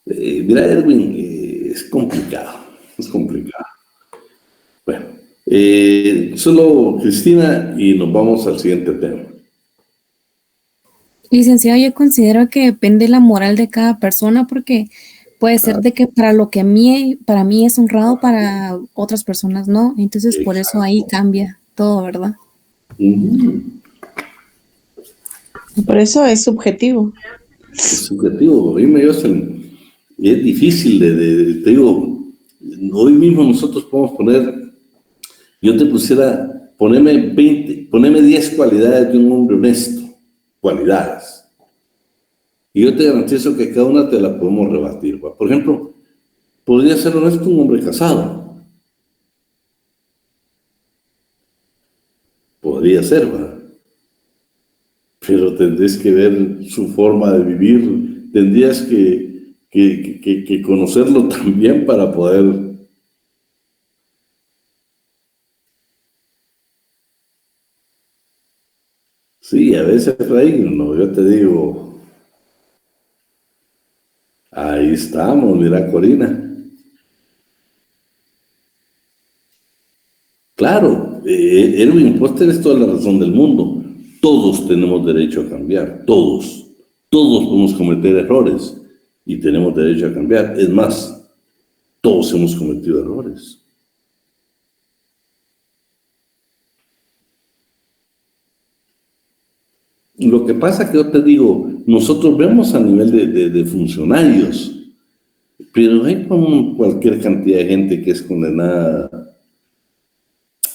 Mira, Erwin, es complicado. Bueno, solo Cristina y nos vamos al siguiente tema. Licenciado, yo considero que depende la moral de cada persona porque puede ser de que para mí es honrado, para otras personas no. Entonces, por eso ahí cambia todo, ¿verdad? Por eso es subjetivo. Es subjetivo. Dime, Jocelyn, es difícil te digo, hoy mismo nosotros podemos poner, yo te pusiera, poneme 10 cualidades de un hombre honesto, cualidades. Y yo te garantizo que cada una te la podemos rebatir. ¿Va? Por ejemplo, podría ser honesto un hombre casado. Podría ser, ¿va? Pero tendrías que ver su forma de vivir, tendrías que conocerlo también para poder... Sí, a veces reírnos, yo te digo, ahí estamos, mira Corina. Claro, Erwin, vos tenés toda la razón del mundo. Todos tenemos derecho a cambiar, todos podemos cometer errores y tenemos derecho a cambiar. Es más, todos hemos cometido errores. Lo que pasa es que yo te digo, nosotros vemos a nivel de funcionarios, pero hay como cualquier cantidad de gente que es condenada.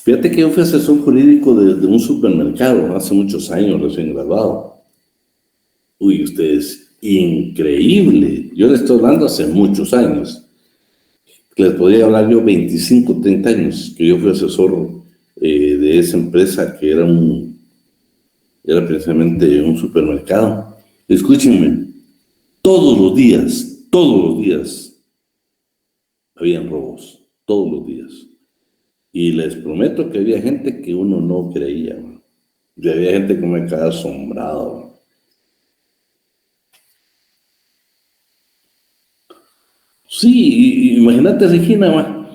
Fíjate que yo fui asesor jurídico de un supermercado hace muchos años, recién graduado. Uy, ustedes, increíble. Yo les estoy hablando hace muchos años. Les podría hablar yo 25, 30 años, que yo fui asesor de esa empresa que era precisamente un supermercado. Escúchenme, todos los días, habían robos, todos los días. Y les prometo que había gente que uno no creía, ¿no? Y había gente que me quedaba asombrado, ¿no? Sí, imagínate, Regina, ¿no?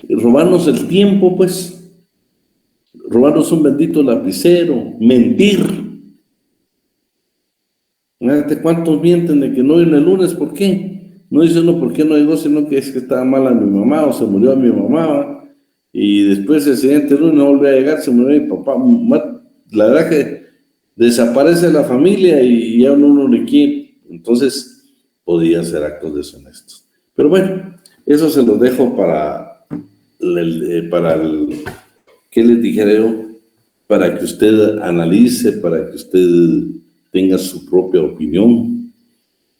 Robarnos el tiempo, pues. Robarnos un bendito lapicero, mentir. Fíjate cuántos mienten de que no viene el lunes, ¿por qué? No dice uno por qué no llegó, sino que es que estaba mala mi mamá o se murió mi mamá, ¿va? Y después el siguiente lunes no volvió a llegar, se murió mi papá. La verdad que desaparece la familia y ya uno le quiere. Entonces, podía ser actos deshonestos. Pero bueno, eso se los dejo para ¿qué les dijera yo? Para que usted analice, para que usted tenga su propia opinión.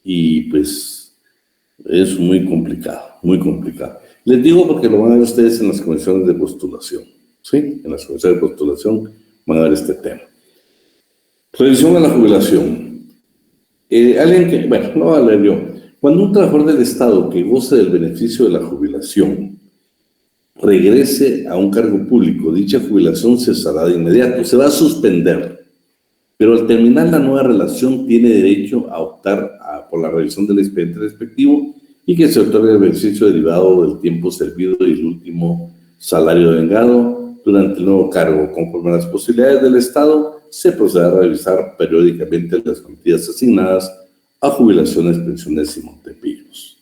Y pues, es muy complicado, muy complicado. Les digo porque lo van a ver ustedes en las comisiones de postulación, ¿sí? En las comisiones de postulación van a ver este tema. Revisión a la jubilación. Alguien que, bueno, no voy a leer yo. Cuando un trabajador del Estado que goce del beneficio de la jubilación regrese a un cargo público, dicha jubilación cesará de inmediato, se va a suspender. Pero al terminar la nueva relación tiene derecho a optar por la revisión del expediente respectivo y que se otorgue el beneficio derivado del tiempo servido y el último salario devengado durante el nuevo cargo. Conforme a las posibilidades del Estado, se procederá a revisar periódicamente las cuantías asignadas a jubilaciones, pensiones y montepíos.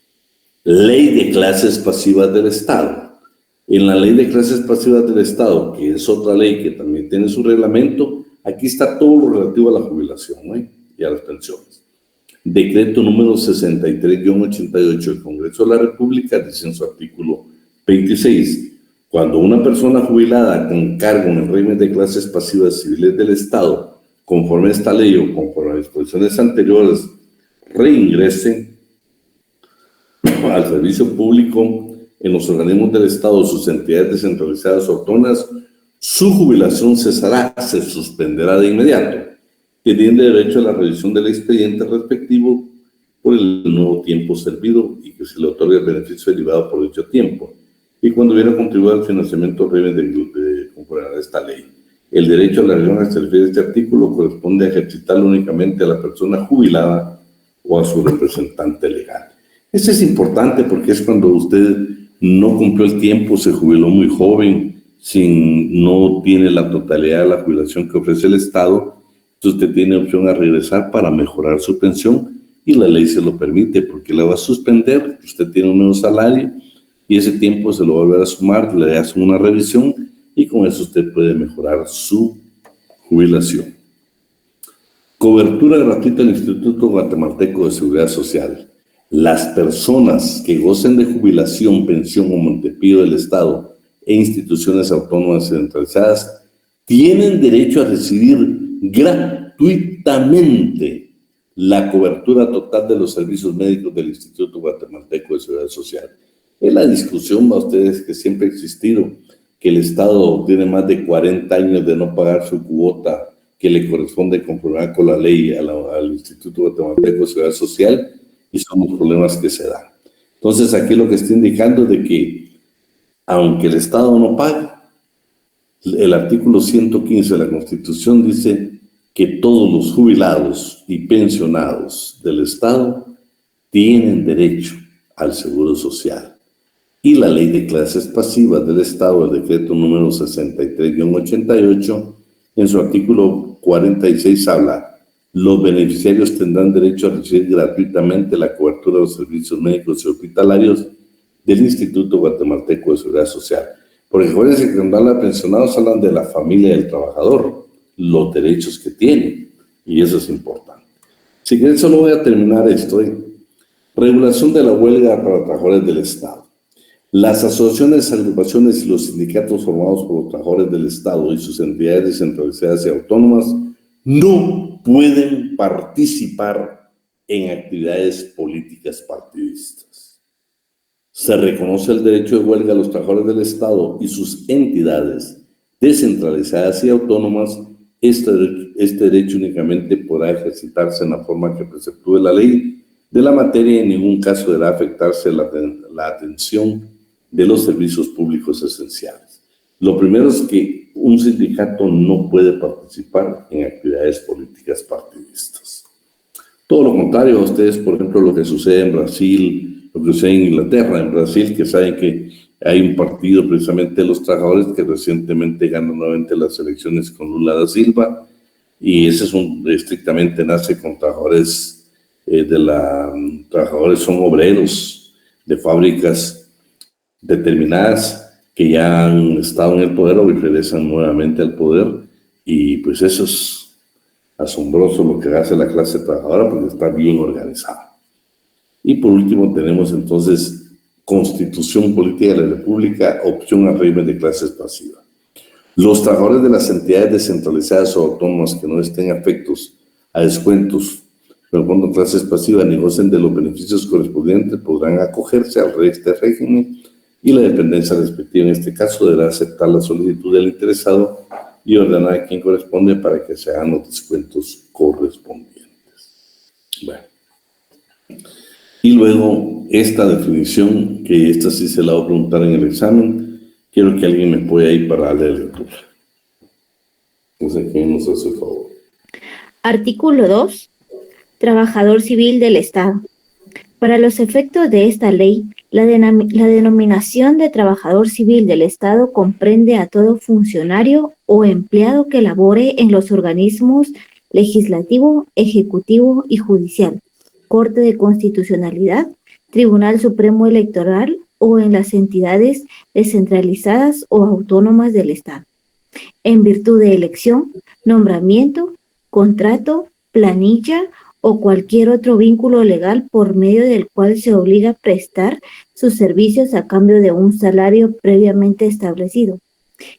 Ley de clases pasivas del Estado. En la Ley de clases pasivas del Estado, que es otra ley que también tiene su reglamento, aquí está todo lo relativo a la jubilación, ¿eh? Y a las pensiones. Decreto número 63-88 del Congreso de la República dice en su artículo 26, cuando una persona jubilada con cargo en el régimen de clases pasivas civiles del Estado, conforme a esta ley o conforme a disposiciones anteriores, reingrese al servicio público en los organismos del Estado, sus entidades descentralizadas o autónomas, su jubilación cesará, se suspenderá de inmediato, teniendo derecho a la revisión del expediente respectivo por el nuevo tiempo servido y que se le otorgue el beneficio derivado por dicho tiempo, y cuando hubiera contribuido al financiamiento de conforme a esta ley. El derecho a la revisión que se refiere a este artículo corresponde a ejercitarlo únicamente a la persona jubilada o a su representante legal. Esto es importante porque es cuando usted no cumplió el tiempo, se jubiló muy joven, no tiene la totalidad de la jubilación que ofrece el Estado Entonces usted tiene opción a regresar para mejorar su pensión y la ley se lo permite porque la va a suspender, usted tiene un nuevo salario y ese tiempo se lo va a volver a sumar, le hacen una revisión y con eso usted puede mejorar su jubilación. Cobertura gratuita del Instituto Guatemalteco de Seguridad Social. Las personas que gocen de jubilación, pensión o montepido del Estado e instituciones autónomas centralizadas tienen derecho a recibir gratuitamente la cobertura total de los servicios médicos del Instituto Guatemalteco de Seguridad Social. Es la discusión, para ustedes, que siempre ha existido, que el Estado tiene más de 40 años de no pagar su cuota que le corresponde conformar con la ley al Instituto Guatemalteco de Seguridad Social, y son los problemas que se dan. Entonces, aquí lo que está indicando es de que, aunque el Estado no paga, el artículo 115 de la Constitución dice que todos los jubilados y pensionados del Estado tienen derecho al seguro social. Y la ley de clases pasivas del Estado, el decreto número 63-88, en su artículo 46 habla: los beneficiarios tendrán derecho a recibir gratuitamente la cobertura de los servicios médicos y hospitalarios del Instituto Guatemalteco de Seguridad Social. Porque acuérdense que cuando hablan de pensionados hablan de la familia del trabajador, los derechos que tiene, y eso es importante. Si quieren, solo voy a terminar esto. Regulación de la huelga para trabajadores del Estado. Las asociaciones, agrupaciones y los sindicatos formados por los trabajadores del Estado y sus entidades descentralizadas y autónomas no pueden participar en actividades políticas partidistas. Se reconoce el derecho de huelga a los trabajadores del Estado y sus entidades descentralizadas y autónomas. Este derecho únicamente podrá ejercitarse en la forma que preceptúe la ley de la materia y en ningún caso deberá afectarse la atención de los servicios públicos esenciales. Lo primero es que un sindicato no puede participar en actividades políticas partidistas. Todo lo contrario a ustedes, por ejemplo, lo que sucede en Brasil, lo que sucede en Inglaterra, en Brasil, que saben que hay un partido precisamente de los trabajadores que recientemente ganó nuevamente las elecciones con Lula da Silva, y ese es estrictamente nace con trabajadores trabajadores son obreros de fábricas determinadas que ya han estado en el poder o regresan nuevamente al poder, y pues eso es asombroso lo que hace la clase trabajadora porque está bien organizada. Y por último tenemos entonces Constitución Política de la República, opción al régimen de clases pasivas. Los trabajadores de las entidades descentralizadas o autónomas que no estén afectos a descuentos pero cuando clases pasivas ni gocen de los beneficios correspondientes podrán acogerse al este régimen, y la dependencia respectiva en este caso deberá aceptar la solicitud del interesado y ordenar a quien corresponde para que se hagan los descuentos correspondientes. Bueno. Y luego esta definición, que esta sí se la voy a preguntar en el examen, quiero que alguien me pueda ir para darle lectura. No sé quién nos hace el favor. Artículo 2. Trabajador civil del Estado. Para los efectos de esta ley, la denominación de trabajador civil del Estado comprende a todo funcionario o empleado que labore en los organismos legislativo, ejecutivo y judicial, Corte de Constitucionalidad, Tribunal Supremo Electoral o en las entidades descentralizadas o autónomas del Estado, en virtud de elección, nombramiento, contrato, planilla o cualquier otro vínculo legal por medio del cual se obliga a prestar sus servicios a cambio de un salario previamente establecido,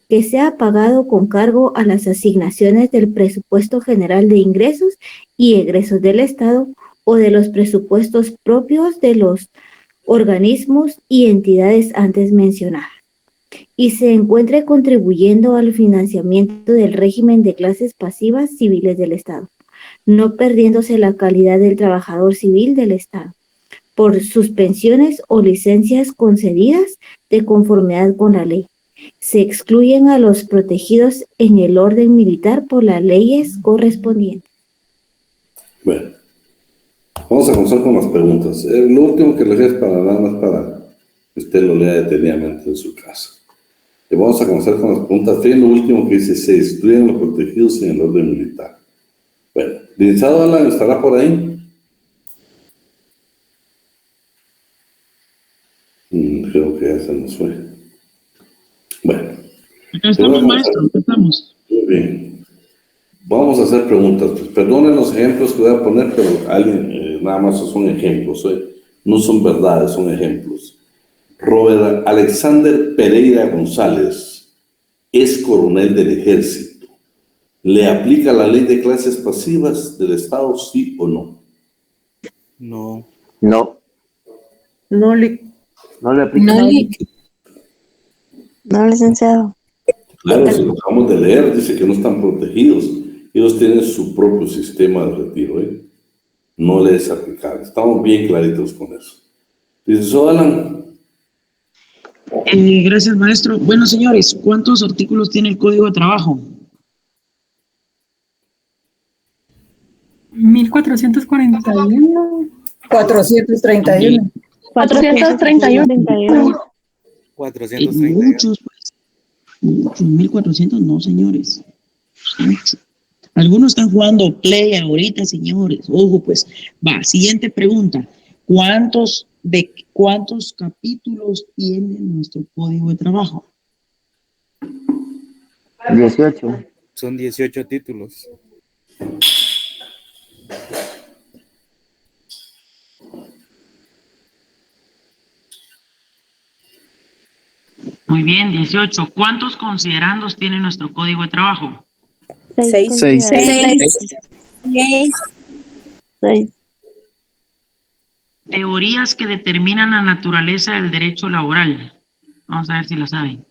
que sea pagado con cargo a las asignaciones del Presupuesto General de Ingresos y Egresos del Estado o de los presupuestos propios de los organismos y entidades antes mencionadas, y se encuentre contribuyendo al financiamiento del régimen de clases pasivas civiles del Estado, no perdiéndose la calidad del trabajador civil del Estado, por suspensiones o licencias concedidas de conformidad con la ley. Se excluyen a los protegidos en el orden militar por las leyes correspondientes. Bueno, vamos a comenzar con las preguntas. Lo último que les es para nada más para que usted lo lea detenidamente en su casa. Vamos a comenzar con las preguntas. Fíjense lo último que dice: se excluyen los protegidos en el orden militar. Bueno, licenciado Alan, ¿estará por ahí? Creo que ya se nos fue. Bueno. Acá estamos, maestro, acá estamos. Muy bien. Vamos a hacer preguntas. Pues, perdonen los ejemplos que voy a poner, pero alguien, nada más son ejemplos, no son verdades, son ejemplos. Robert Alexander Pereira González es coronel del ejército. ¿Le aplica la ley de clases pasivas del Estado, sí o no? No. No le aplica. No, licenciado. Claro, si lo acabamos de leer, dice que no están protegidos. Ellos tienen su propio sistema de retiro, No les es aplicable. Estamos bien claritos con eso. Dice, Alan. Gracias, maestro. Bueno, señores, ¿cuántos artículos tiene el Código de Trabajo? 1441. 431. 431. 431. Muchos, pues. Muchos. 1400, no, señores. Mucho. Algunos están jugando play ahorita, señores. Ojo, pues. Va, siguiente pregunta. ¿Cuántos capítulos tiene nuestro Código de Trabajo? 18. Son 18 títulos. Muy bien, 18. ¿Cuántos considerandos tiene nuestro Código de Trabajo? 6. 6. Teorías que determinan la naturaleza del derecho laboral. Vamos a ver si lo saben.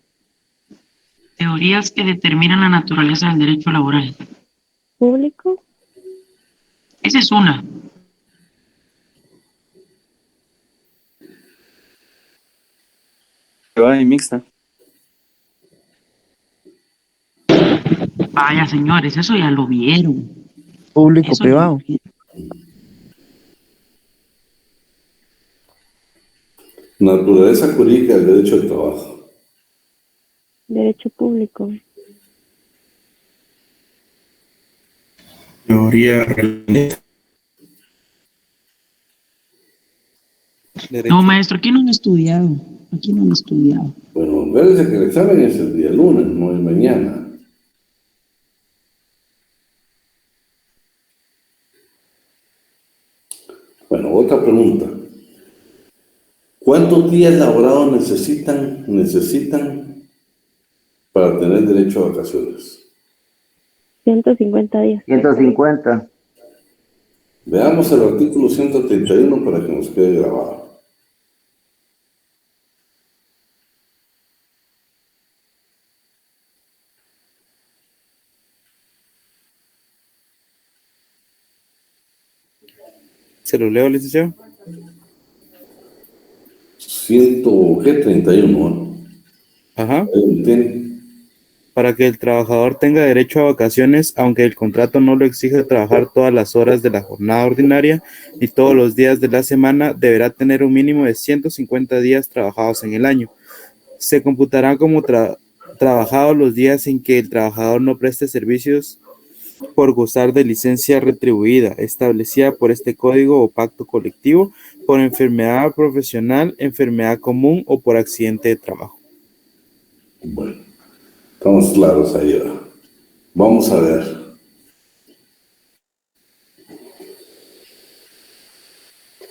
Teorías que determinan la naturaleza del derecho laboral. ¿Público? Esa es una. Privada y mixta. Vaya, señores, eso ya lo vieron. Público, Eso privado. Naturaleza jurídica del derecho al trabajo. Derecho público. Teoría. No, maestro, aquí no han estudiado. Aquí no han estudiado. Bueno, acuérdense que el examen es el día lunes, no es mañana. Bueno, otra pregunta. ¿Cuántos días laborados necesitan para tener derecho a vacaciones? 150 días. 150. Veamos el artículo 131 para que nos quede grabado. ¿Se lo leo, licenciado? 31, Ajá. Para que el trabajador tenga derecho a vacaciones, aunque el contrato no lo exige trabajar todas las horas de la jornada ordinaria y todos los días de la semana, deberá tener un mínimo de 150 días trabajados en el año. Se computarán como trabajados los días en que el trabajador no preste servicios por gozar de licencia retribuida, establecida por este código o pacto colectivo, por enfermedad profesional, enfermedad común o por accidente de trabajo. Bueno, estamos claros ahí. Vamos a ver.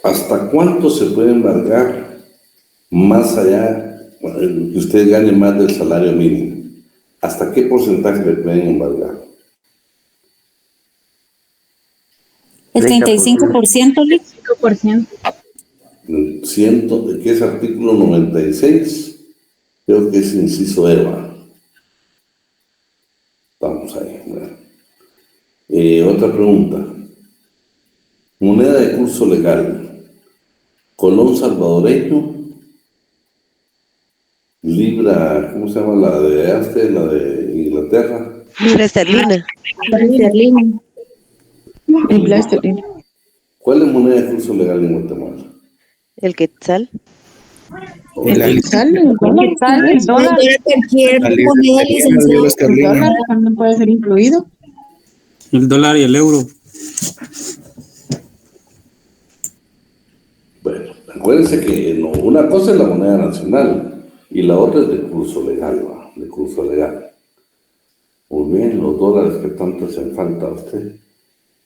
¿Hasta cuánto se puede embargar más allá, que usted gane más del salario mínimo? ¿Hasta qué porcentaje le pueden embargar? El 35%, Lic. 5%. ¿Qué es artículo 96? Creo que es inciso EVA. Vamos ahí. Otra pregunta. Moneda de curso legal. Colón salvadoreño. Libra, ¿cómo se llama la de la de Inglaterra? Libra esterlina. Libra esterlina. ¿Cuál es moneda de curso legal en Guatemala? El quetzal. El quetzal, el dólar. Cualquier moneda, licenciado. El dólar también puede ser incluido. El dólar y el euro. Bueno, acuérdense que no, una cosa es la moneda nacional y la otra es de curso legal, ¿va? De curso legal. Muy bien, los dólares que tanto hacen falta a usted.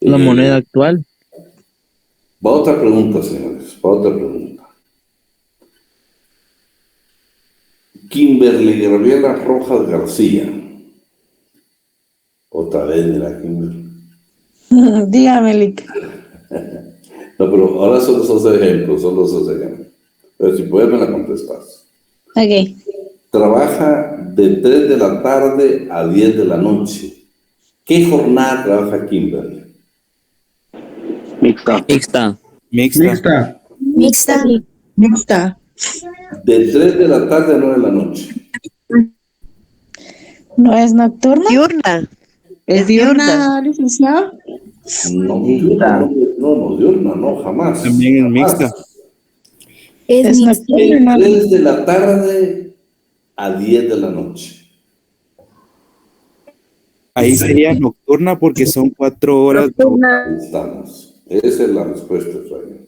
La moneda actual. Va otra pregunta, señores, va otra pregunta. Kimberly Gabriela Rojas García. Otra vez, mira, Kimberly. Dígame, Lick. No, pero ahora son esos ejemplos, Pero si puedes me la contestas. Ok. Trabaja de 3 de la tarde a 10 de la noche. ¿Qué jornada trabaja Kimberly? Mixta. Mixta. Mixta. Mixta. Mixta. De 3 de la tarde a 9 de la noche. ¿No es nocturna? Diurna. ¿Es diurna, licenciado? No, diurna, no, jamás. También es mixta. Es nocturna. De 3 de la tarde a 10 de la noche. Ahí sería nocturna porque son 4 horas. Ahí estamos. Esa es la respuesta, Efraín.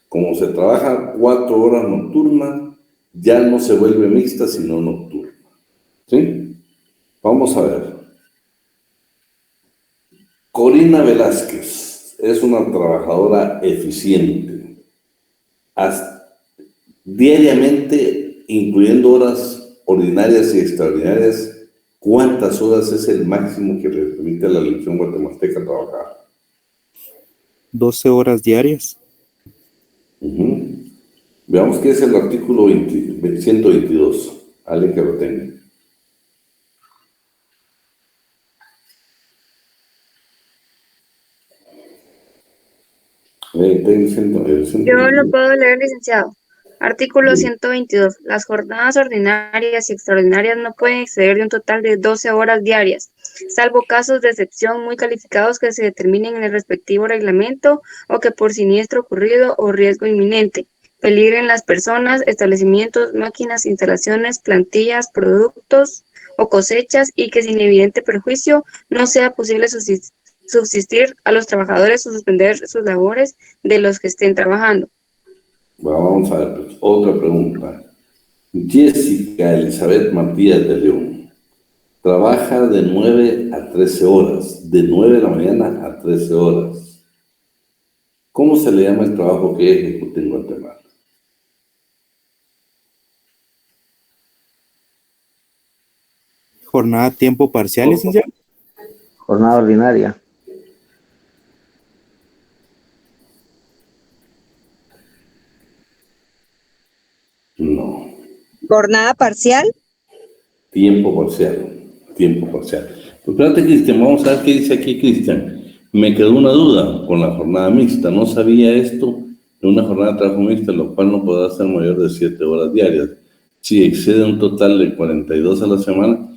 Como se trabaja 4 horas nocturnas, ya no se vuelve mixta, sino nocturna. ¿Sí? Vamos a ver. Corina Velázquez es una trabajadora eficiente. Diariamente, incluyendo horas ordinarias y extraordinarias, ¿cuántas horas es el máximo que le permite a la legislación guatemalteca trabajar? 12 horas diarias. Veamos qué es el artículo 122. Alguien que lo tenga. Yo lo puedo leer, licenciado. Artículo 122. Las jornadas ordinarias y extraordinarias no pueden exceder de un total de 12 horas diarias, salvo casos de excepción muy calificados que se determinen en el respectivo reglamento o que por siniestro ocurrido o riesgo inminente peligren las personas, establecimientos, máquinas, instalaciones, plantillas, productos o cosechas y que sin evidente perjuicio no sea posible subsistir a los trabajadores o suspender sus labores de los que estén trabajando. Vamos a ver, pues, otra pregunta. Jessica Elizabeth Matías de León trabaja de 9 a 13 horas, de 9 de la mañana a 13 horas. ¿Cómo se le llama el trabajo que ejecuta en Guatemala? Jornada a tiempo parcial, licenciado. Jornada ordinaria. No. ¿Jornada parcial? Tiempo parcial. Tiempo parcial. Pues espérate, Cristian, vamos a ver qué dice aquí, Cristian. Me quedó una duda con la jornada mixta. No sabía esto de una jornada de trabajo mixta, lo cual no podrá ser mayor de 7 horas diarias. Si excede un total de 42 a la semana.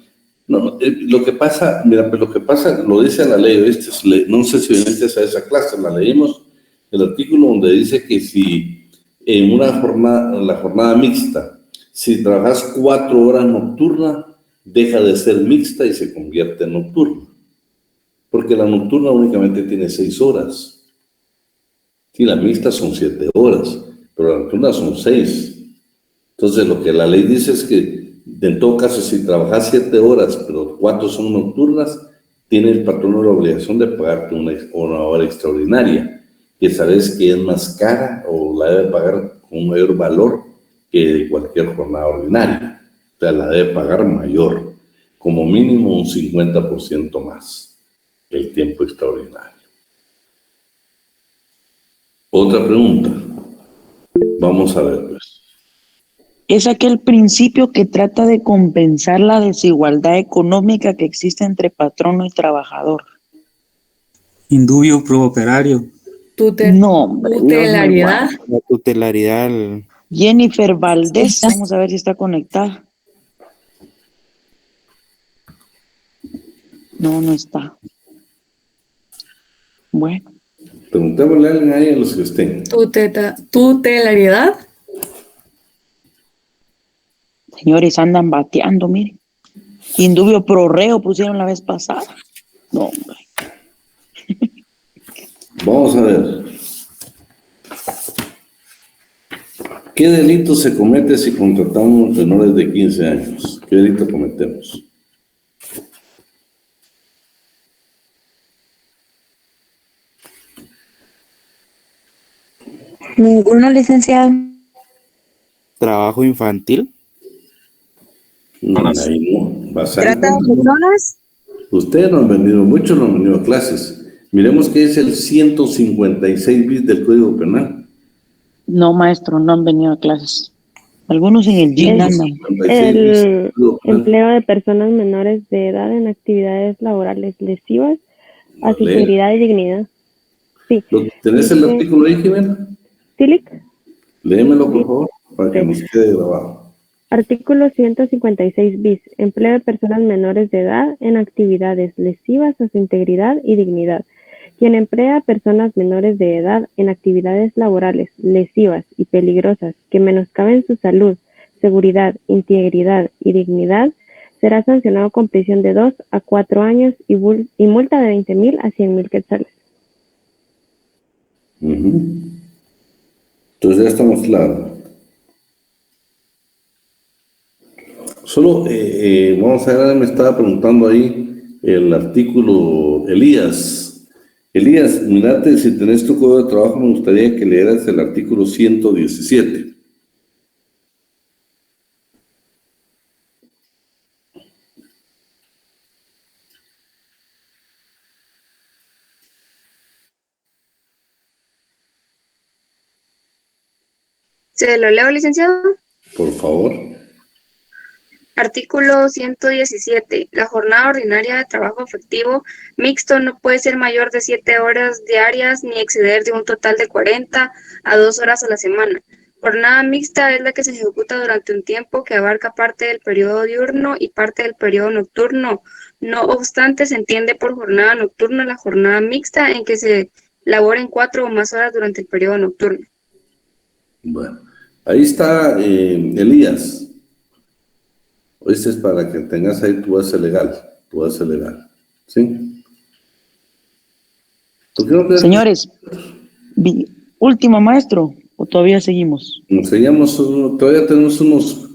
No, lo que pasa, mira, pues lo que pasa, lo dice la ley, no sé si veniste a esa clase, la leímos, el artículo donde dice que si en una jornada, la jornada mixta, si trabajas 4 horas nocturna, deja de ser mixta y se convierte en nocturna. Porque la nocturna únicamente tiene 6 horas. Sí, la mixta son 7 horas, pero la nocturna son 6. Entonces, lo que la ley dice es que, en todo caso, si trabajas 7 horas, pero 4 son nocturnas, tiene el patrono la obligación de pagarte una hora extraordinaria, que sabes que es más cara o la debe pagar con un mayor valor que cualquier jornada ordinaria. O sea, la debe pagar mayor, como mínimo un 50% más el tiempo extraordinario. Otra pregunta. Vamos a ver, pues. Es aquel principio que trata de compensar la desigualdad económica que existe entre patrono y trabajador. Indubio pro operario. No, hombre, Tutelariedad. La tutelaridad. Jennifer Valdés, vamos a ver si está conectada. No, no está. Bueno. Preguntémosle a alguien ahí a los que estén. Tutelariedad. Señores, andan bateando, miren. Indubio pro reo pusieron la vez pasada. No, hombre. Vamos a ver. ¿Qué delito se comete si contratamos menores de 15 años? ¿Qué delito cometemos? Ninguno, licenciado. ¿Trabajo infantil? No, ahí no. ¿Trata de personas? Ustedes no han venido, muchos no han venido a clases. Miremos qué es el 156 bis del Código Penal. No, maestro, no han venido a clases. Algunos en el gym andan. El empleo de personas menores de edad en actividades laborales lesivas a su integridad y dignidad. Sí. ¿Tenés el artículo ahí, Jimena? ¿Tilic? Léemelo, por favor, para que nos quede grabado. Artículo 156 bis. Empleo de personas menores de edad en actividades lesivas a su integridad y dignidad. Quien emplea a personas menores de edad en actividades laborales lesivas y peligrosas que menoscaben su salud, seguridad, integridad y dignidad será sancionado con prisión de 2 a 4 años y multa de 20,000 a 100,000 quetzales. Entonces ya estamos claros. Solo, vamos a ver, me estaba preguntando ahí el artículo Elías. Elías, mirate, si tenés tu código de trabajo, me gustaría que leeras el artículo 117. ¿Se lo leo, licenciado? Por favor. Artículo 117. La jornada ordinaria de trabajo efectivo mixto no puede ser mayor de 7 horas diarias ni exceder de un total de 40 a 2 horas a la semana. Jornada mixta es la que se ejecuta durante un tiempo que abarca parte del periodo diurno y parte del periodo nocturno. No obstante, se entiende por jornada nocturna la jornada mixta en que se laboren 4 o más horas durante el periodo nocturno. Bueno, ahí está Elías. Este es para que tengas ahí tu base legal, ¿sí? Señores, último, maestro, ¿o todavía seguimos? Todavía tenemos unos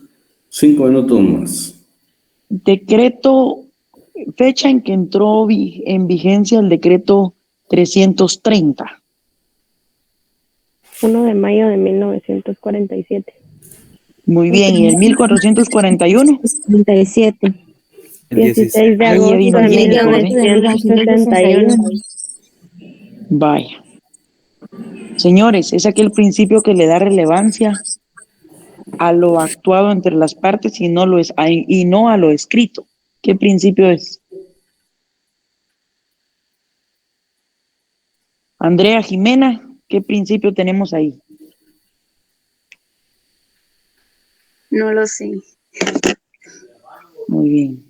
5 minutos más. Decreto, fecha en que entró en vigencia el decreto 330. 1 de mayo de 1947. Muy bien, ¿y el 1441? 37. 16 de agosto de 1961. Vaya. Señores, es aquel principio que le da relevancia a lo actuado entre las partes y no a lo escrito. ¿Qué principio es? Andrea, Jimena, ¿qué principio tenemos ahí? No lo sé. Muy bien.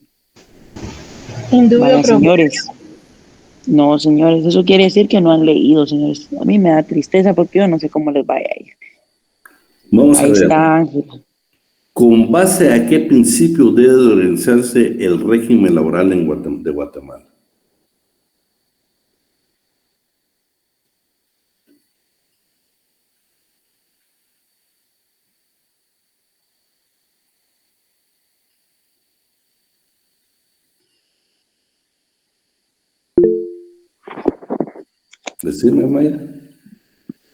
Indubio señores. No, señores, eso quiere decir que no han leído, señores. A mí me da tristeza porque yo no sé cómo les vaya a ir. Vamos ahí a ver. Está Ángela. ¿Con base a qué principio debe de organizarse el régimen laboral de Guatemala? Decime, Mayra.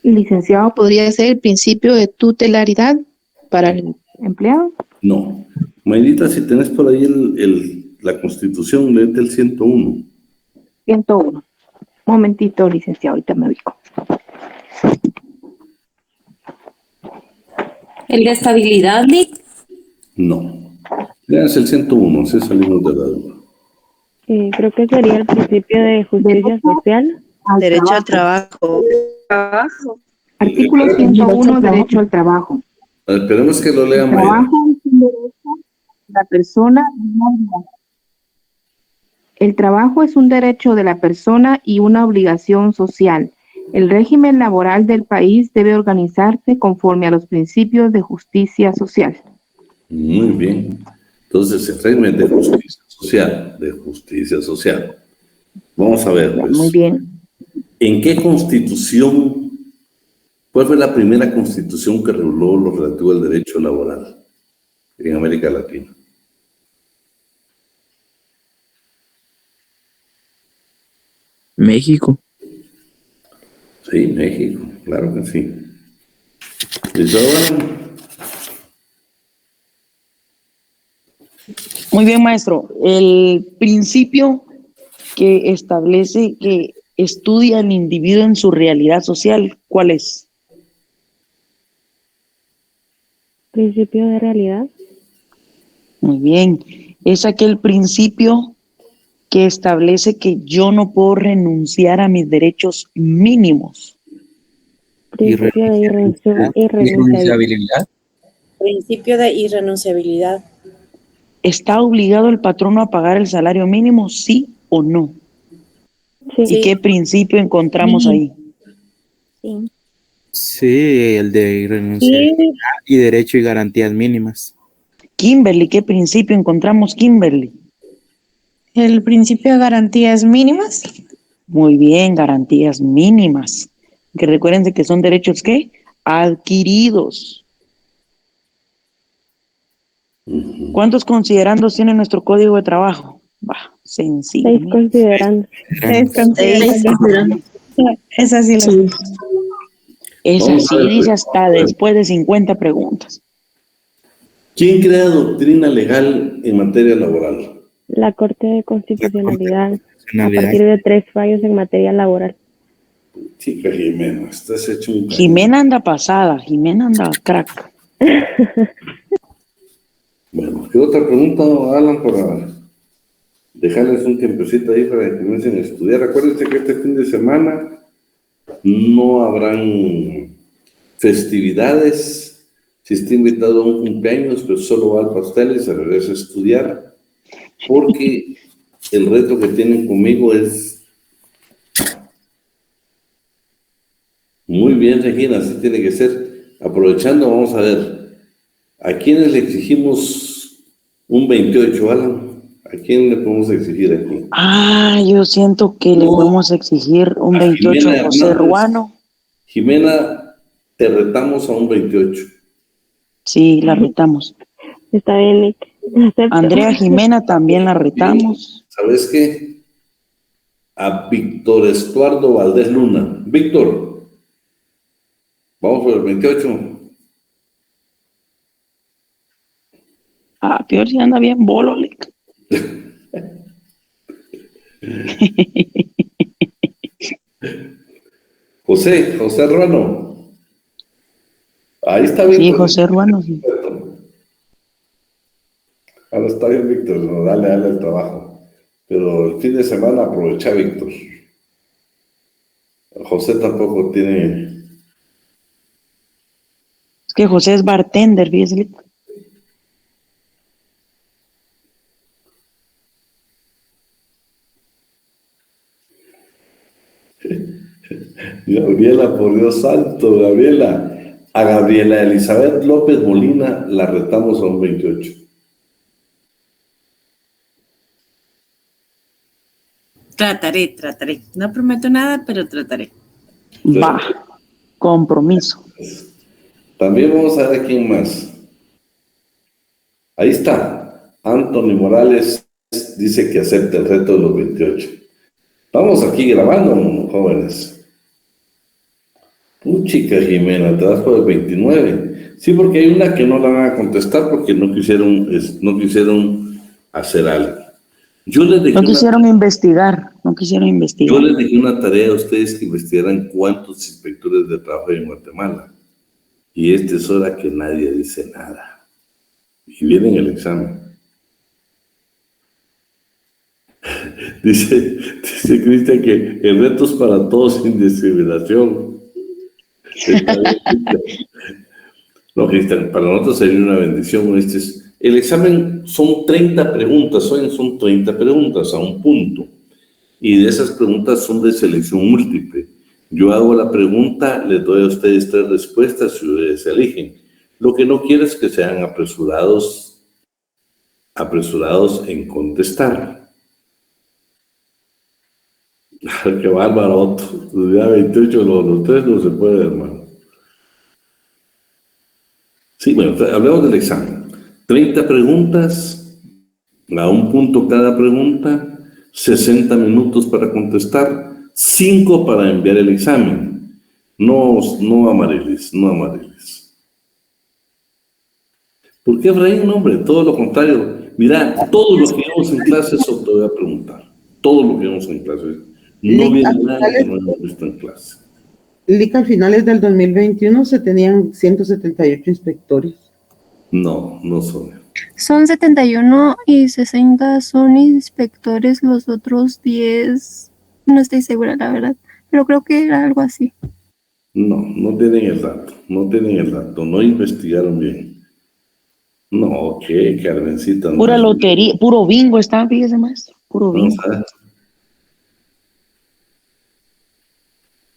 Licenciado, ¿podría ser el principio de tutelaridad para el empleado? No. Mayrita, si tenés por ahí la Constitución, léete el 101. 101. Momentito, licenciado, ahorita me ubico. ¿El de estabilidad, Lic? No. Léanse el 101, si salimos de la duda. Creo que sería el principio de justicia social. Derecho al trabajo. Artículo 101, derecho al trabajo. Esperemos que lo lea El Mayra. trabajo es un derecho de la persona y una obligación. El trabajo es un derecho de la persona y una obligación social. El régimen laboral del país debe organizarse conforme a los principios de justicia social. Muy bien. Entonces, el régimen de justicia social. Vamos a ver, pues. Muy bien. ¿En qué constitución, cuál fue la primera constitución que reguló lo relativo al derecho laboral en América Latina? México. Sí, México, claro que sí. ¿Listo? Muy bien, maestro. El principio que establece que estudia al individuo en su realidad social, ¿cuál es? Principio de realidad. Muy bien. Es aquel principio que establece que yo no puedo renunciar a mis derechos mínimos. Principio de Irrenunciabilidad. Principio de irrenunciabilidad. ¿Está obligado el patrono a pagar el salario mínimo, sí o no? Sí. ¿Y qué principio encontramos ahí? Sí. Sí, el de irrenunciabilidad y derecho y garantías mínimas. Kimberly, ¿qué principio encontramos, Kimberly? El principio de garantías mínimas. Muy bien, garantías mínimas. Que recuérdense que son derechos, ¿qué? Adquiridos. ¿Cuántos considerandos tiene nuestro código de trabajo? Bah, sencillo. 6 considerando. 6 considerando. Es así. Es Vamos así, a ver, pues. dice hasta después de 50 preguntas. ¿Quién crea doctrina legal en materia laboral? La Corte de Constitucionalidad. A partir de 3 fallos en materia laboral. Chica Jimena, estás hecho un... Jimena anda pasada, Jimena anda crack. Bueno, ¿qué otra pregunta, Alan, para dejarles un tiempecito ahí para que comiencen a estudiar? Acuérdense que este fin de semana no habrán festividades. Si está invitado a un cumpleaños, pues solo va al pastel y se regresa a estudiar, porque el reto que tienen conmigo es... Muy bien, Regina, así tiene que ser. Aprovechando, vamos a ver, ¿a quiénes le exigimos un 28, Alan? ¿A quién le podemos exigir aquí? Yo siento que le podemos exigir un 28 a José Ruano. Jimena, te retamos a un 28. Sí, la retamos. Está bien, Nick. Acepto. Andrea Jimena también la retamos. ¿Sabes qué? A Víctor Estuardo Valdés Luna. Víctor, vamos por el 28. Peor si anda bien bolo, Lick. José Ruano. Ahí está Víctor. Sí, José Ruano, sí. Ahora está bien, Víctor, no, dale el trabajo. Pero el fin de semana aprovecha, Víctor. José tampoco tiene... Es que José es bartender, fíjese. Gabriela, por Dios santo, Gabriela. A Gabriela Elizabeth López Molina la retamos a un 28. Trataré. No prometo nada, pero trataré. Va, compromiso. También vamos a ver a quién más. Ahí está. Anthony Morales dice que acepta el reto de los 28. Estamos aquí grabando, jóvenes. Chica Jimena, te vas por el 29. Sí, porque hay una que no la van a contestar porque no quisieron hacer algo. No quisieron investigar. Yo les dejé una tarea a ustedes que investigaran cuántos inspectores de trabajo hay en Guatemala. Y esta es hora que nadie dice nada. Y viene en el examen. Dice Cristian que el reto es para todos sin discriminación. No, Cristian, para nosotros sería una bendición. El examen son 30 preguntas, son 30 preguntas a un punto. Y de esas preguntas son de selección múltiple. Yo hago la pregunta, les doy a ustedes 3 respuestas y ustedes eligen. Lo que no quiero es que sean apresurados en contestar. Qué bárbaro, Otto. Ya 28 los tres no se puede, hermano. Sí, bueno, hablemos del examen. 30 preguntas, a un punto cada pregunta, 60 minutos para contestar, 5 para enviar el examen. No amareles, no amareles. ¿Por qué, Efraín? No, hombre, todo lo contrario. Mira, todo lo que vemos en clase, eso te voy a preguntar. Todo lo que vemos en clase. No viene nada que no hemos visto en clase. LIC, a finales del 2021 se tenían 178 inspectores. No son. Son 71 y 60 son inspectores, los otros 10, no estoy segura la verdad, pero creo que era algo así. No tienen el dato, no investigaron bien. No, ¿qué, Carmencita? Pura lotería, puro bingo está, fíjese, maestro, puro bingo.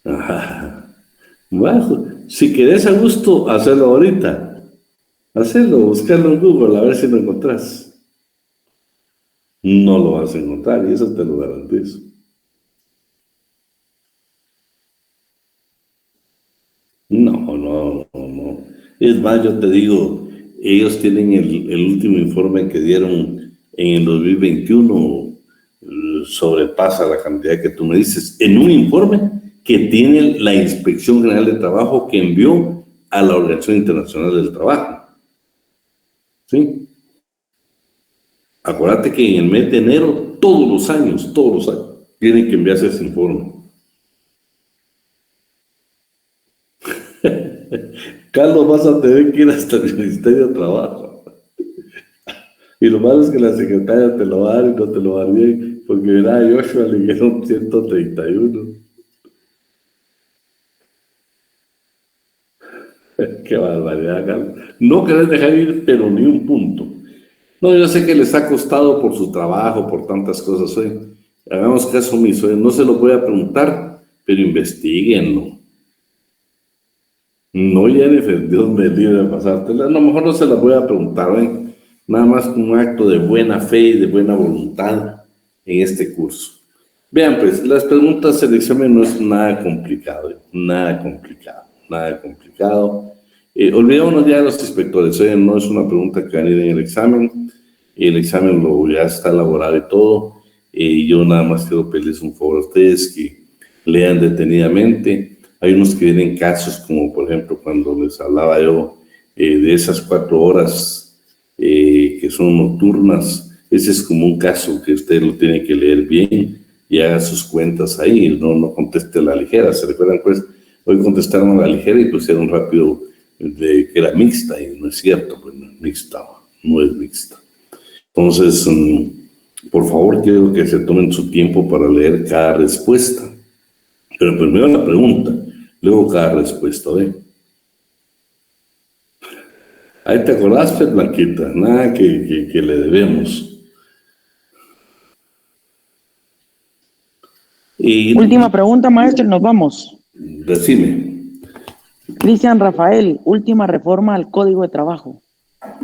Ajá. Bueno, si querés a gusto, hacerlo ahorita. Hacerlo, buscarlo en Google, a ver si lo encontrás. No lo vas a encontrar, y eso te lo garantizo. No. Es más, yo te digo, ellos tienen el último informe que dieron en el 2021, sobrepasa la cantidad que tú me dices, en un informe que tiene la Inspección General de Trabajo que envió a la Organización Internacional del Trabajo. ¿Sí? Acuérdate que en el mes de enero, todos los años, tienen que enviarse ese informe. Carlos, vas a tener que ir hasta el Ministerio de Trabajo. Y lo malo es que la secretaria te lo va a dar y no te lo va a dar bien, porque verá, a Joshua le dieron 131. Qué barbaridad, Carlos. No querés dejar ir, pero ni un punto. No, yo sé que les ha costado por su trabajo, por tantas cosas hoy. Hagamos caso omiso, no se lo voy a preguntar, pero investiguenlo. No, Jennifer, Dios me libre de pasártela. A lo mejor no se las voy a preguntar, ¿eh? Nada más como un acto de buena fe y de buena voluntad en este curso. Vean, pues, las preguntas del examen no es nada complicado, nada complicado. Olvidémonos ya de los inspectores, no es una pregunta que va a ir en el examen ya está elaborado y todo, yo nada más quiero pedirles un favor a ustedes que lean detenidamente. Hay unos que vienen casos como por ejemplo cuando les hablaba yo de esas 4 horas que son nocturnas. Ese es como un caso que usted lo tiene que leer bien y haga sus cuentas ahí, no conteste a la ligera. ¿Se recuerdan? Pues hoy contestaron a la ligera y pusieron rápido que era mixta, y no es cierto, pues no es mixta. Entonces, por favor, quiero que se tomen su tiempo para leer cada respuesta. Pero primero la pregunta, luego cada respuesta, ¿ve? Ahí te acordás, pues, Blanquita, nada que le debemos. Última pregunta, maestro, nos vamos. Decime. Cristian Rafael, última reforma al Código de Trabajo.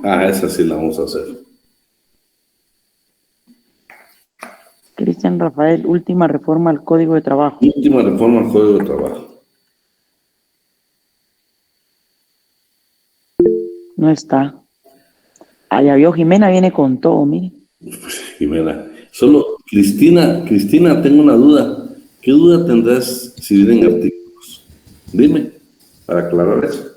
Esa sí la vamos a hacer. Cristian Rafael, última reforma al Código de Trabajo. Última reforma al Código de Trabajo. No está. Ya vio, Jimena viene con todo, mire. Jimena. Solo, Cristina, tengo una duda. ¿Qué duda tendrás si vienen artículos? Dime, para aclarar eso.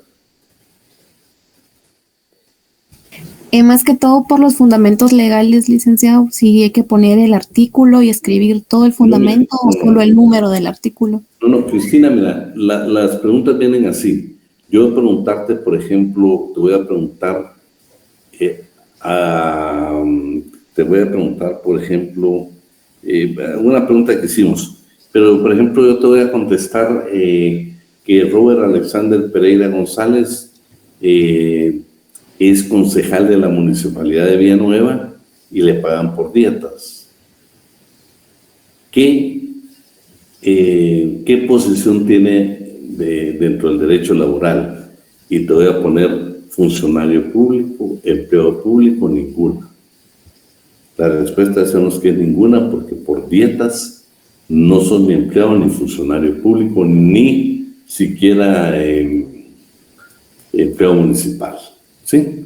Más que todo por los fundamentos legales, licenciado, si hay que poner el artículo y escribir todo el fundamento o solo el número del artículo. No, Cristina, mira, las preguntas vienen así. Yo voy a preguntarte, por ejemplo, por ejemplo, una pregunta que hicimos, pero por ejemplo yo te voy a contestar que Robert Alexander Pereira González es concejal de la Municipalidad de Villanueva y le pagan por dietas. ¿Qué posición tiene dentro del derecho laboral? Y te voy a poner funcionario público, empleado público, ninguna. La respuesta es que es ninguna porque por dietas No son ni empleado ni funcionario público, ni siquiera empleado municipal, ¿sí?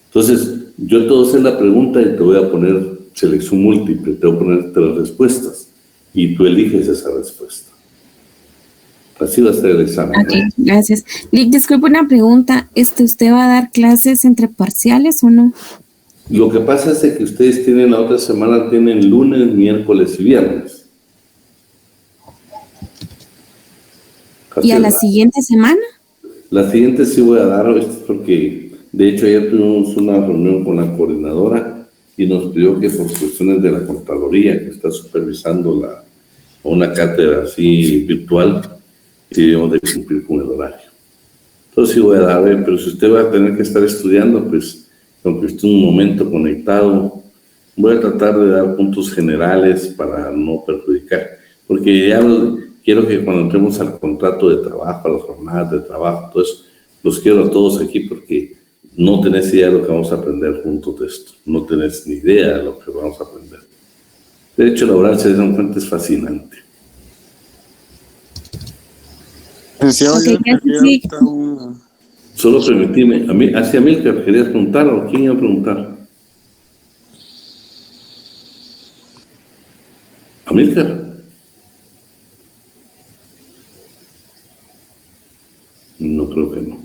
Entonces, yo te voy a hacer la pregunta y te voy a poner selección múltiple, te voy a poner 3 respuestas y tú eliges esa respuesta. Así va a ser el examen. Ok, gracias. Lick, disculpe una pregunta. ¿Usted va a dar clases entre parciales o no? Lo que pasa es que ustedes tienen la otra semana, tienen lunes, miércoles y viernes. ¿Y a la siguiente semana? La siguiente sí voy a dar, porque de hecho ayer tuvimos una reunión con la coordinadora y nos pidió que por cuestiones de la Contraloría, que está supervisando una cátedra así virtual, y debemos de cumplir con el horario. Entonces sí voy a dar, pero si usted va a tener que estar estudiando, pues aunque esté un momento conectado, voy a tratar de dar puntos generales para no perjudicar, porque ya quiero que cuando entremos al contrato de trabajo, a las jornadas de trabajo, todo eso, los quiero a todos aquí porque no tenés idea de lo que vamos a aprender juntos de esto, no tenés ni idea de lo que vamos a aprender. Derecho laboral, se dan cuenta, es fascinante. Okay, Solo permitime, hacia mí que querías preguntar o quién iba a preguntar. ¿Amílcar? No creo que no.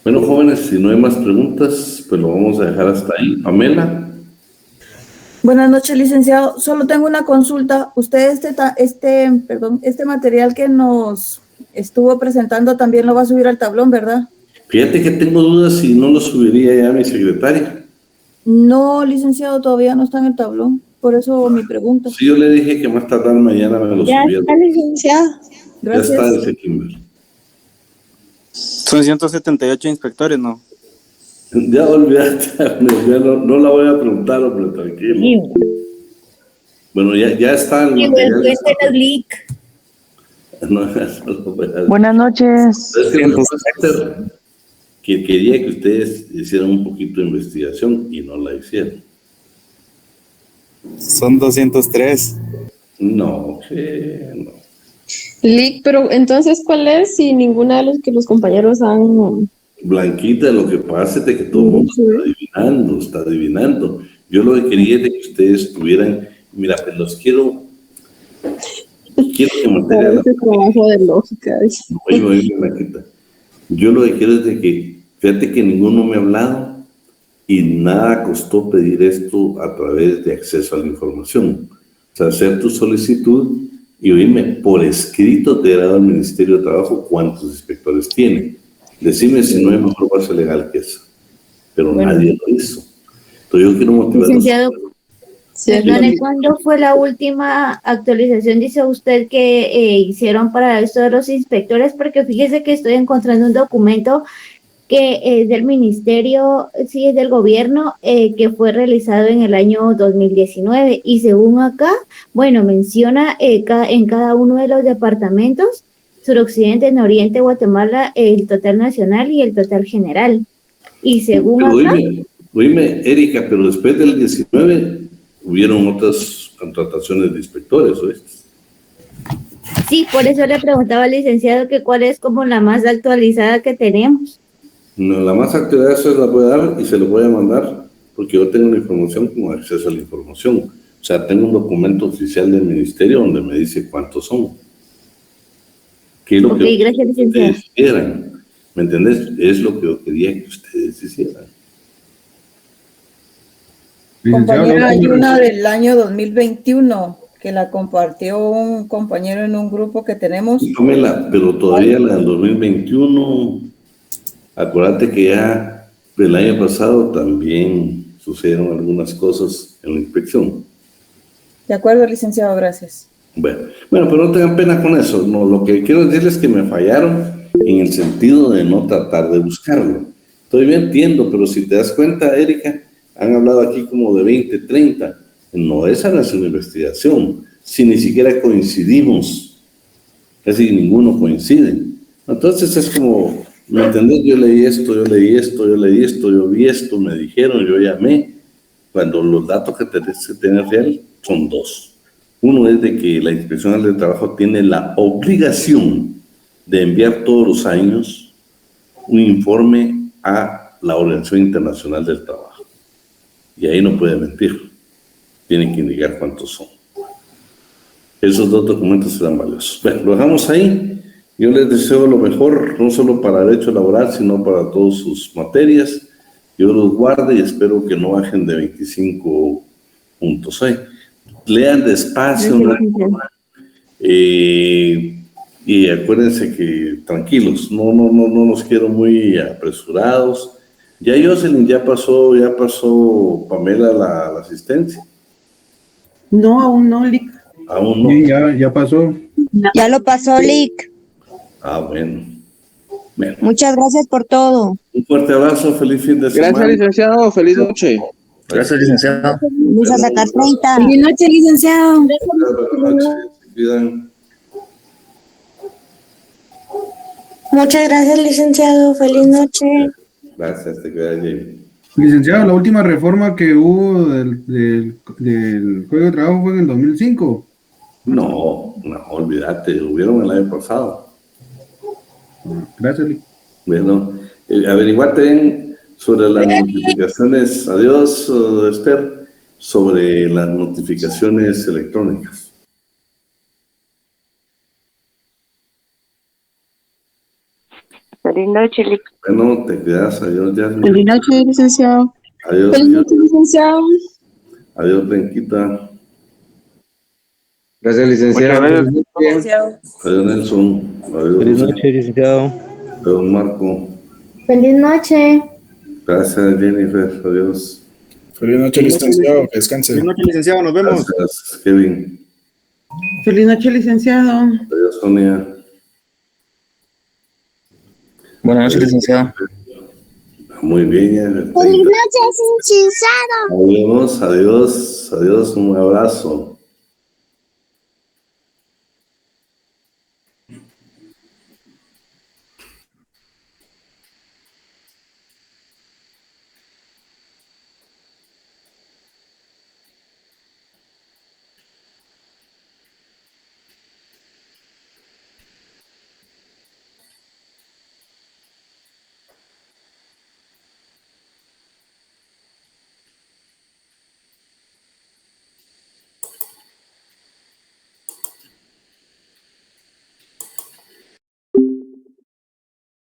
Bueno, jóvenes, si no hay más preguntas, pues lo vamos a dejar hasta ahí. Pamela. Buenas noches, licenciado. Solo tengo una consulta. Usted este material que nos estuvo presentando también lo va a subir al tablón, ¿verdad? Fíjate que tengo dudas si no lo subiría ya mi secretaria. No, licenciado, todavía no está en el tablón. Por eso mi pregunta. Sí, yo le dije que más tardar mañana me lo Ya subiera. está, licenciado. Gracias. Ya está, dice Kimber. Son 178 inspectores, ¿no? Ya olvídate, ya no la voy a preguntar, hombre, tranquilo. Bueno, ya está el material. Buenas noches. Es que lo que pasa es que quería que ustedes hicieran un poquito de investigación y no la hicieron. Son 203. No, no. Lick, pero entonces, ¿cuál es si ninguna de los que los compañeros han... Blanquita, lo que pasa es de que todo el mundo está adivinando. Yo lo que quería es de que ustedes tuvieran, mira, pues los quiero que material. Ese trabajo de lógica. Oye, Blanquita. Yo lo que quiero es de que, fíjate que ninguno me ha hablado y nada costó pedir esto a través de acceso a la información. O sea, hacer tu solicitud y oírme, por escrito te he dado al Ministerio de Trabajo cuántos inspectores tiene. Decime si no hay mejor base legal que eso. Pero nadie lo hizo. Entonces yo quiero motivar. Licenciado, perdone, ¿cuándo fue la última actualización, dice usted, que hicieron para esto de los inspectores? Porque fíjese que estoy encontrando un documento que es del ministerio, sí, es del gobierno, que fue realizado en el año 2019. Y según acá, bueno, menciona en cada uno de los departamentos, suroccidente, nororiente, Guatemala, el total nacional y el total general. Y según pero acá... Oíme, Erika, pero después del 19 hubieron otras contrataciones de inspectores, ¿oíste? Sí, por eso le preguntaba al licenciado que cuál es como la más actualizada que tenemos. No, la más actualizada se la voy a dar y se lo voy a mandar porque yo tengo la información como acceso a la información. O sea, tengo un documento oficial del ministerio donde me dice cuántos son. ¿Qué es lo que gracias, licenciado. Ustedes hicieran? ¿Me entendés? Es lo que yo quería que ustedes hicieran. Compañera, hay una del año 2021 que la compartió un compañero en un grupo que tenemos. Pamela, pero todavía la del 2021, acuérdate que ya el año pasado también sucedieron algunas cosas en la inspección. De acuerdo, licenciado, gracias. Bueno, pero no tengan pena con eso. No, lo que quiero decirles es que me fallaron en el sentido de no tratar de buscarlo. Todavía entiendo, pero si te das cuenta, Erika, han hablado aquí como de 20, 30. No, esa no es una investigación. Si ni siquiera coincidimos, casi ninguno coincide. Entonces es como, ¿me entendés? Yo leí esto, yo vi esto, yo vi esto, me dijeron, yo llamé. cuando los datos que tenés que tener real son dos. Uno es de que la Inspección del Trabajo tiene la obligación de enviar todos los años un informe a la Organización Internacional del Trabajo. Y ahí no puede mentir. Tiene que indicar cuántos son. Esos dos documentos serán valiosos. Bueno, lo dejamos ahí. Yo les deseo lo mejor, no solo para derecho laboral, sino para todas sus materias. Yo los guarde y espero que no bajen de 25 puntos. Lean despacio, y acuérdense que tranquilos, no los quiero muy apresurados. Ya Jocelyn, ya pasó Pamela la asistencia. No, aún no, Lick. Aún no. Sí, ya pasó. Ya lo pasó, Lick. Ah, bueno. Muchas gracias por todo. Un fuerte abrazo, feliz fin de semana. Gracias, licenciado, feliz noche. Gracias, licenciado. Vamos a sacar 30. Buenas noches, licenciado. Buenas noches, se cuidan. Muchas gracias, licenciado. Feliz noche. Gracias, te cuidas, Jamie. Licenciado, la última reforma que hubo del Código de Trabajo fue en el 2005. No, olvídate, hubieron el año pasado. Gracias, Lick. Bueno, averiguate sobre las notificaciones, adiós, Esther, sobre las notificaciones electrónicas. Feliz noche, Lick. Bueno, te quedas, adiós, Jasmine. Feliz noche, licenciado. Adiós, Feliz noche, licenciado. adiós, Blanquita. Gracias, licenciado. Adiós, Nelson. Adiós, Feliz noche, licenciado. Adiós, Marco. Feliz noche. Gracias, Jennifer. Adiós. Feliz noche, licenciado. Que descanse. Feliz noche, licenciado. Nos vemos. Gracias, Kevin. Feliz noche, licenciado. Adiós, Sonia. Buenas noches, licenciado. Muy bien. Feliz noche, licenciado. Adiós, un abrazo.